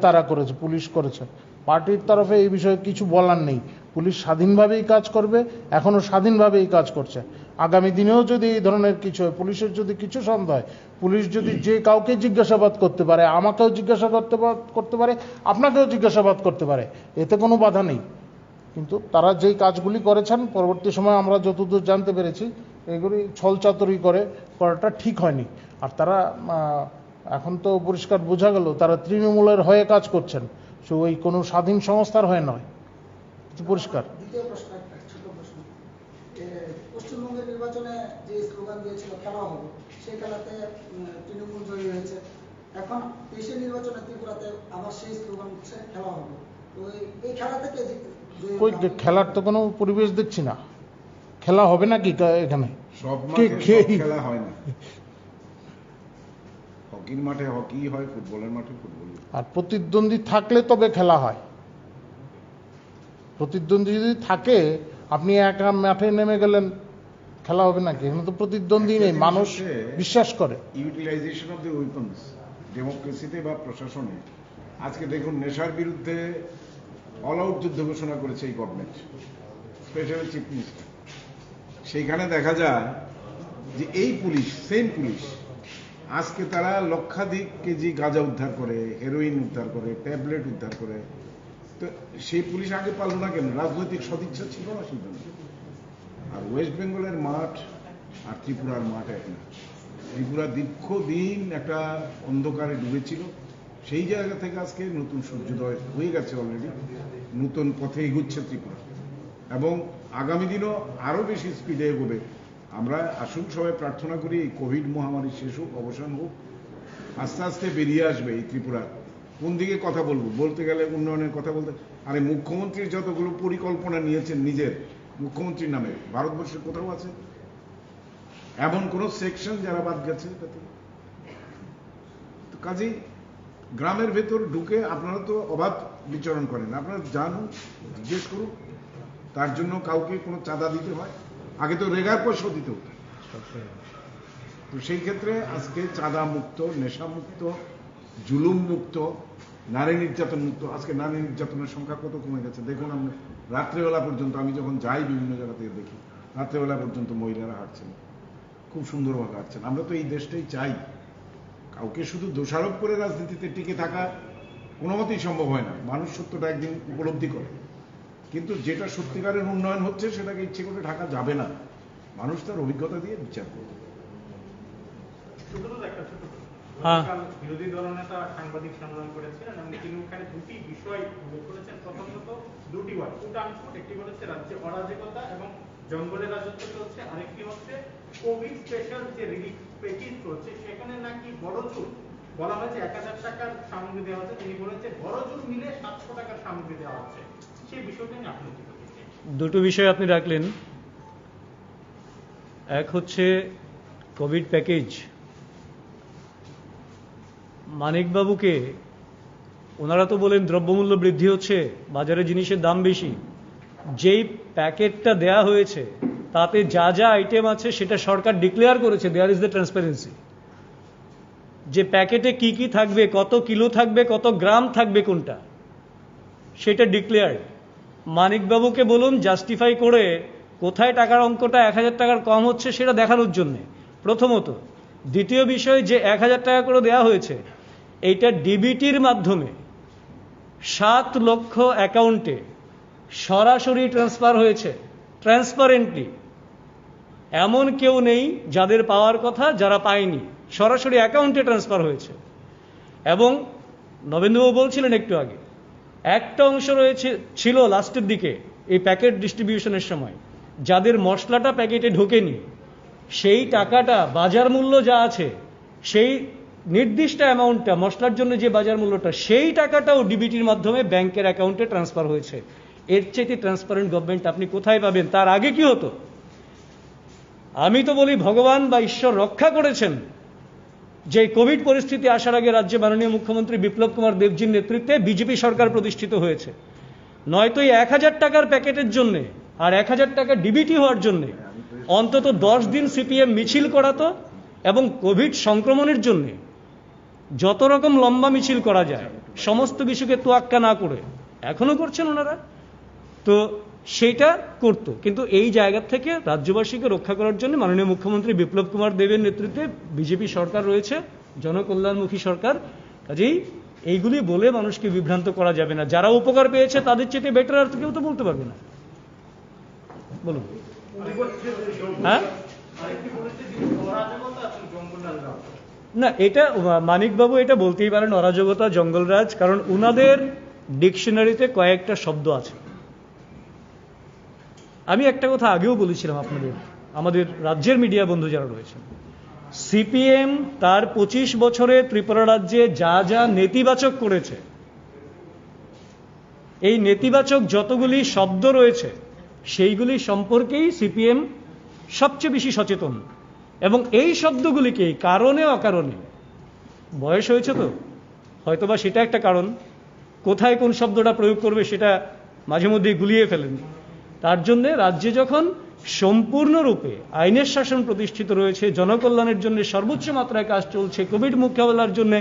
তারা করেছে, পুলিশ করেছে। পার্টির তরফে এই বিষয়ে কিছু বলার নেই। পুলিশ স্বাধীনভাবেই কাজ করবে, এখনও স্বাধীনভাবেই কাজ করছে। আগামী দিনেও যদি এই ধরনের কিছু হয়, পুলিশের যদি কিছু সন্দেহ হয়, পুলিশ যদি যে কাউকে জিজ্ঞাসাবাদ করতে পারে, আমাকেও জিজ্ঞাসাবাদ করতে পারে, আপনাকেও জিজ্ঞাসাবাদ করতে পারে, এতে কোনো বাধা নেই। কিন্তু তারা যেই কাজগুলি করেছেন পরবর্তী সময় আমরা যতদূর জানতে পেরেছি এগুলি ছলচাতুরি করাটা ঠিক হয়নি। আর তারা এখন তো পরিষ্কার বোঝা গেল তারা তৃণমূলের হয়ে কাজ করছেন, সো ওই কোনো স্বাধীন সংস্থার হয়ে নয়, পরিষ্কার। দ্বিতীয় প্রশ্ন, একটা ছোট প্রশ্ন। পশ্চিমবঙ্গের নির্বাচনে যে স্লোগান দিয়েছিল খেলা হবে, সেই খেলাতে তৃণমূল জয়ী হয়েছে। এখন দেশের নির্বাচনে ত্রিপুরাতে আবার সেই স্লোগান হচ্ছে খেলা হবে। তো এই খেলা থেকে ওই খেলার তো কোনো পরিবেশ দেখছি না। খেলা হবে নাকি এখানে? সব মাঠে সব খেলা হয় না। হকির মাঠে হকি হয়, ফুটবলের মাঠে ফুটবল। আর প্রতিদ্বন্দ্বী থাকলে তবে খেলা হয়। প্রতিদ্বন্দ্বী যদি থাকে, আপনি একা মাঠে নেমে গেলেন, খেলা হবে নাকি? এখানে তো প্রতিদ্বন্দ্বী নেই, মানুষ বিশ্বাস করে। ইউটিলাইজেশন অফ দ্য ওয়েপন্স ডেমোক্রেসিতে বা প্রশাসনে। আজকে দেখুন, নেশার বিরুদ্ধে অল আউট যুদ্ধ ঘোষণা করেছে এই গভর্নমেন্ট, স্পেশাল চিফ মিনিস্টার। সেইখানে দেখা যায় যে এই পুলিশ, সেম পুলিশ, আজকে তারা লক্ষাধিক কেজি গাঁজা উদ্ধার করে, হেরোইন উদ্ধার করে, ট্যাবলেট উদ্ধার করে। তো সেই পুলিশ আগে পারল না কেন? রাজনৈতিক সদিচ্ছা ছিল না সেই জন্য। আর ওয়েস্ট বেঙ্গলের মাঠ আর ত্রিপুরার মাঠ এক না। ত্রিপুরা দীর্ঘদিন একটা অন্ধকারে ডুবেছিল, সেই জায়গা থেকে আজকে নতুন সূর্যোদয় হয়ে গেছে অলরেডি। নতুন পথে এগুচ্ছে ত্রিপুরা, এবং আগামী দিনও আরো বেশি স্পিডে এগোবে। আমরা আসুন সবাই প্রার্থনা করি এই কোভিড মহামারী শেষ হোক, অবসান হোক, আস্তে আস্তে বেরিয়ে আসবে এই ত্রিপুরা। কোন দিকে কথা বলবো? বলতে গেলে উন্নয়নের কথা বলতে, আরে মুখ্যমন্ত্রীর যতগুলো পরিকল্পনা নিয়েছেন নিজের মুখ্যমন্ত্রীর নামে, ভারতবর্ষের কোথাও আছে এমন কোন সেকশন যারা বাদ গেছে? তো কাজেই গ্রামের ভেতর ঢুকে আপনারা তো অবাধ বিচরণ করেন, আপনারা জানুন, জিজ্ঞেস করুন। তার জন্য কাউকে কোনো চাঁদা দিতে হয়? আগে তো রেগার পয়সা দিতে হতো। তো সেই ক্ষেত্রে আজকে চাঁদা মুক্ত, নেশা মুক্ত, জুলুম মুক্ত, নারী নির্যাতন মুক্ত। আজকে নারী নির্যাতনের সংখ্যা কত কমে গেছে দেখুন। আমরা রাত্রেবেলা পর্যন্ত, আমি যখন যাই বিভিন্ন জায়গা থেকে দেখি, রাত্রেবেলা পর্যন্ত মহিলারা হাঁটছেন, খুব সুন্দরভাবে হাঁটছেন। আমরা তো এই দেশটাই চাই। কাউকে শুধু দোষারোপ করে রাজনীতিতে টিকে থাকা কোনো মতেই সম্ভব হয় না। মানুষ সত্যটা একদিন উপলব্ধি করে, কিন্তু যেটা সত্যিকারের উন্নয়ন হচ্ছে সেটাকে ইচ্ছে করে ঢাকা যাবে না। মানুষ তার অভিজ্ঞতা দিয়ে বিচার করবে। বিরোধী দলনেতা সাংবাদিক সম্মেলন করেছিলেন এবং তিনি ওখানে দুটি বিষয় উল্লেখ করেছেন। প্রথমত দুটি ওয়ার্ড, একটি বলেছে রাজ্যে অরাজকতা এবং জঙ্গলের রাজত্ব চলছে, আরেকটি হচ্ছে কোভিড স্পেশাল যে রিলিফ প্যাকেজ চলছে সেখানে নাকি বড় জোর বলা হয়েছে 1000 টাকার সামগ্রী দেওয়া হচ্ছে। তিনি বলেছেন বড় জোর মিলে 700 টাকার সামগ্রী দেওয়া হচ্ছে। সেই বিষয়টা নিয়ে আপনি কি বলছেন? দুটো বিষয় আপনি রাখলেন। এক হচ্ছে কোভিড প্যাকেজ। মানিকবাবুকে ওনারা তো বলেন দ্রব্যমূল্য বৃদ্ধি হচ্ছে, বাজারে জিনিসের দাম বেশি। যেই প্যাকেটটা দেয়া হয়েছে তাতে যা যা আইটেম আছে সেটা সরকার ডিক্লেয়ার করেছে। There is the transparency. যে প্যাকেটে কি কি থাকবে, কত কিলো থাকবে, কত গ্রাম থাকবে, কোনটা, সেটা ডিক্লেয়ার্ড। মানিকবাবুকে বলুন জাস্টিফাই করে কোথায় টাকার অঙ্কটা 1000 টাকার কম হচ্ছে সেটা দেখানোর জন্যে, প্রথমত। দ্বিতীয় বিষয়, যে 1000 টাকা করে দেওয়া হয়েছে, এইটা ডিবিটির মাধ্যমে 7 লক্ষ অ্যাকাউন্টে সরাসরি ট্রান্সফার হয়েছে, ট্রান্সপারেন্টলি। এমন কেউ নেই যাদের পাওয়ার কথা যারা পায়নি, সরাসরি অ্যাকাউন্টে ট্রান্সফার হয়েছে। এবং নবেন্দ্রবাবু বলছিলেন একটু আগে, একটা অংশ ছিল লাস্টের দিকে এই প্যাকেট ডিস্ট্রিবিউশনের সময়, যাদের মশলাটা প্যাকেটে ঢোকেনি, সেই টাকাটা বাজার মূল্য যা আছে, সেই নির্দিষ্ট অ্যামাউন্টটা, মশলার জন্য যে বাজার মূল্যটা, সেই টাকাটাও ডিবিটির মাধ্যমে ব্যাংকের অ্যাকাউন্টে ট্রান্সফার হয়েছে। এর চেয়ে ট্রান্সপারেন্ট গভর্নমেন্ট আপনি কোথায় পাবেন? তার আগে কি হতো? আমি তো বলি ভগবান বা ঈশ্বর রক্ষা করেছেন যে কোভিড পরিস্থিতি আসার আগে রাজ্যে মাননীয় মুখ্যমন্ত্রী বিপ্লব কুমার দেবজির নেতৃত্বে বিজেপি সরকার প্রতিষ্ঠিত হয়েছে, নয়তো এই 1000 টাকার প্যাকেটের জন্য আর 1000 টাকা ডিবিটি হওয়ার জন্য অন্তত 10 দিন সিপিএম মিছিল করাতো এবং কোভিড সংক্রমণের জন্য যত রকম লম্বা মিছিল করা যায় সমস্ত কিছুকে তোয়াক্কা না করে এখনো করছেন ওনারা, তো সেইটা করতো। কিন্তু এই জায়গা থেকে রাজ্যবাসীকে রক্ষা করার জন্য মাননীয় মুখ্যমন্ত্রী বিপ্লব কুমার দেবের নেতৃত্বে বিজেপি সরকার রয়েছে, জনকল্যাণমুখী সরকার। কাজেই এইগুলি বলে মানুষকে বিভ্রান্ত করা যাবে না। যারা উপকার পেয়েছে তাদের চেয়ে বেটার আর কেউ তো বলতে পারবে না। বলুন। হ্যাঁ, না এটা মানিকবাবু এটা বলতেই পারেন অরাজকতা, জঙ্গলরাজ, কারণ উনাদের ডিকশনারিতে কয়েকটা শব্দ আছে। আমি একটা কথা আগেও বলেছিলাম আপনাদের, আমাদের রাজ্যের মিডিয়া বন্ধু যারা রয়েছেন, সিপিএম তার 25 বছরে ত্রিপুরা রাজ্যে যা যা নেতিবাচক করেছে, এই নেতিবাচক যতগুলি শব্দ রয়েছে সেইগুলি সম্পর্কেই সিপিএম সবচেয়ে বেশি সচেতন। এবং এই শব্দগুলিকে কারণে অকারণে, বয়স হয়েছে তো হয়তোবা সেটা একটা কারণ, কোথায় কোন শব্দটা প্রয়োগ করবে সেটা মাঝে মধ্যে গুলিয়ে ফেলেন। তার জন্যে রাজ্যে যখন সম্পূর্ণরূপে আইনের শাসন প্রতিষ্ঠিত রয়েছে, জনকল্যাণের জন্য সর্বোচ্চ মাত্রায় কাজ চলছে, কোভিড মোকাবেলার জন্য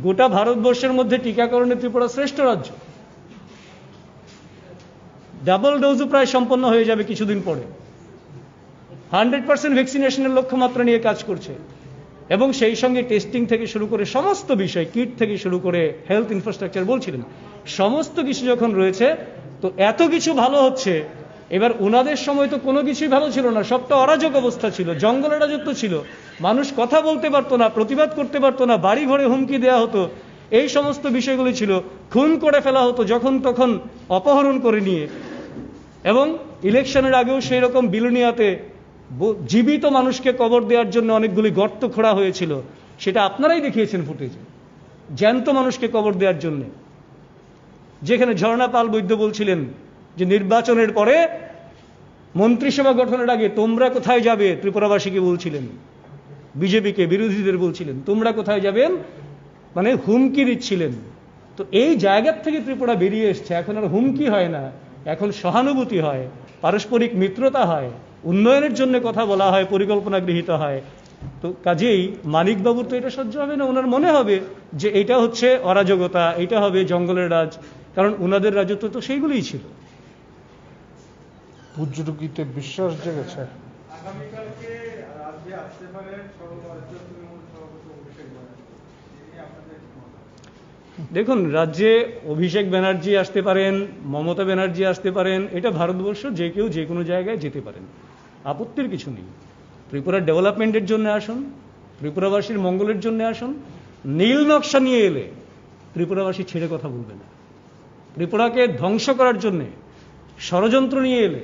গোটা ভারতবর্ষের মধ্যে টিকাকরণে ত্রিপুরা শ্রেষ্ঠ রাজ্য, ডাবল ডোজও প্রায় সম্পন্ন হয়ে যাবে কিছুদিন পরে, 100% ভ্যাকসিনেশনের লক্ষ্যমাত্রা নিয়ে কাজ করছে, এবং সেই সঙ্গে টেস্টিং থেকে শুরু করে সমস্ত বিষয়, কিট থেকে শুরু করে হেলথ ইনফ্রাস্ট্রাকচার বলছিলেন, সমস্ত কিছু যখন রয়েছে, তো এত কিছু ভালো হচ্ছে। এবার ওনাদের সময় তো কোনো কিছুই ভালো ছিল না, সবটা অরাজক অবস্থা ছিল, জঙ্গলের রাজত্ব ছিল, মানুষ কথা বলতে পারতো না, প্রতিবাদ করতে পারতো না, বাড়ি ঘরে হুমকি দেওয়া হতো, এই সমস্ত বিষয়গুলি ছিল, খুন করে ফেলা হতো যখন তখন অপহরণ করে নিয়ে, এবং ইলেকশনের আগেও সেই রকম বিলুনিয়াতে জীবিত মানুষকে কবর দেওয়ার জন্য অনেকগুলি গর্ত খোঁড়া হয়েছিল, সেটা আপনারাই দেখিয়েছেন ফুটেজে, জ্যান্ত মানুষকে কবর দেওয়ার জন্য। যেখানে ঝর্ণা পাল বৈদ্য বলছিলেন যে নির্বাচনের পরে মন্ত্রিসভা গঠনের আগে তোমরা কোথায় যাবে, ত্রিপুরাবাসীকে বলছিলেন, বিজেপিকে, বিরোধীদের বলছিলেন তোমরা কোথায় যাবেন, মানে হুমকি দিচ্ছিলেন। তো এই জায়গার থেকে ত্রিপুরা বেরিয়ে এসছে, এখন আর হুমকি হয় না, এখন সহানুভূতি হয়, পারস্পরিক মিত্রতা হয়, উন্নয়নের জন্য কথা বলা হয়, পরিকল্পনা গৃহীত হয়। তো কাজেই মানিকবাবুর তো এটা সহ্য হবে না, ওনার মনে হবে যে এটা হচ্ছে অরাজকতা, এটা হবে জঙ্গলের রাজ, কারণ ওনাদের রাজত্ব তো সেইগুলিই ছিল। পূজ্যটুকিতে বিশ্বাস জেগেছে। আগামীকালকে রাজ্যে আসতে পারেন সর্বভারতীয় তৃণমূল সভাপতি অভিষেক ব্যানার্জি, তিনি আপনাদের কি মত? দেখুন, রাজ্যে অভিষেক ব্যানার্জি আসতে পারেন, মমতা ব্যানার্জি আসতে পারেন, এটা ভারতবর্ষ যে কেউ যে কোনো জায়গায় যেতে পারেন, আপত্তির কিছু নেই। ত্রিপুরার ডেভেলপমেন্টের জন্য আসুন, ত্রিপুরাবাসীর মঙ্গলের জন্য আসুন। নীল নকশা নিয়ে এলে ত্রিপুরাবাসী ছেড়ে কথা বলবে না। ত্রিপুরাকে ধ্বংস করার জন্যে ষড়যন্ত্র নিয়ে এলে,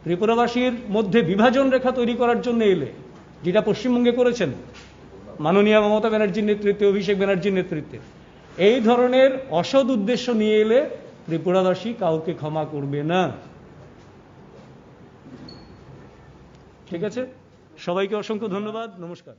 ত্রিপুরাবাসীর মধ্যে বিভাজন রেখা তৈরি করার জন্য এলে, যেটা পশ্চিমবঙ্গে করেছেন মাননীয় মমতা ব্যানার্জির নেতৃত্বে, অভিষেক ব্যানার্জির নেতৃত্বে, এই ধরনের অসৎ উদ্দেশ্য নিয়ে এলে ত্রিপুরাবাসী কাউকে ক্ষমা করবে না। ঠিক আছে, সবাইকে অসংখ্য ধন্যবাদ, নমস্কার।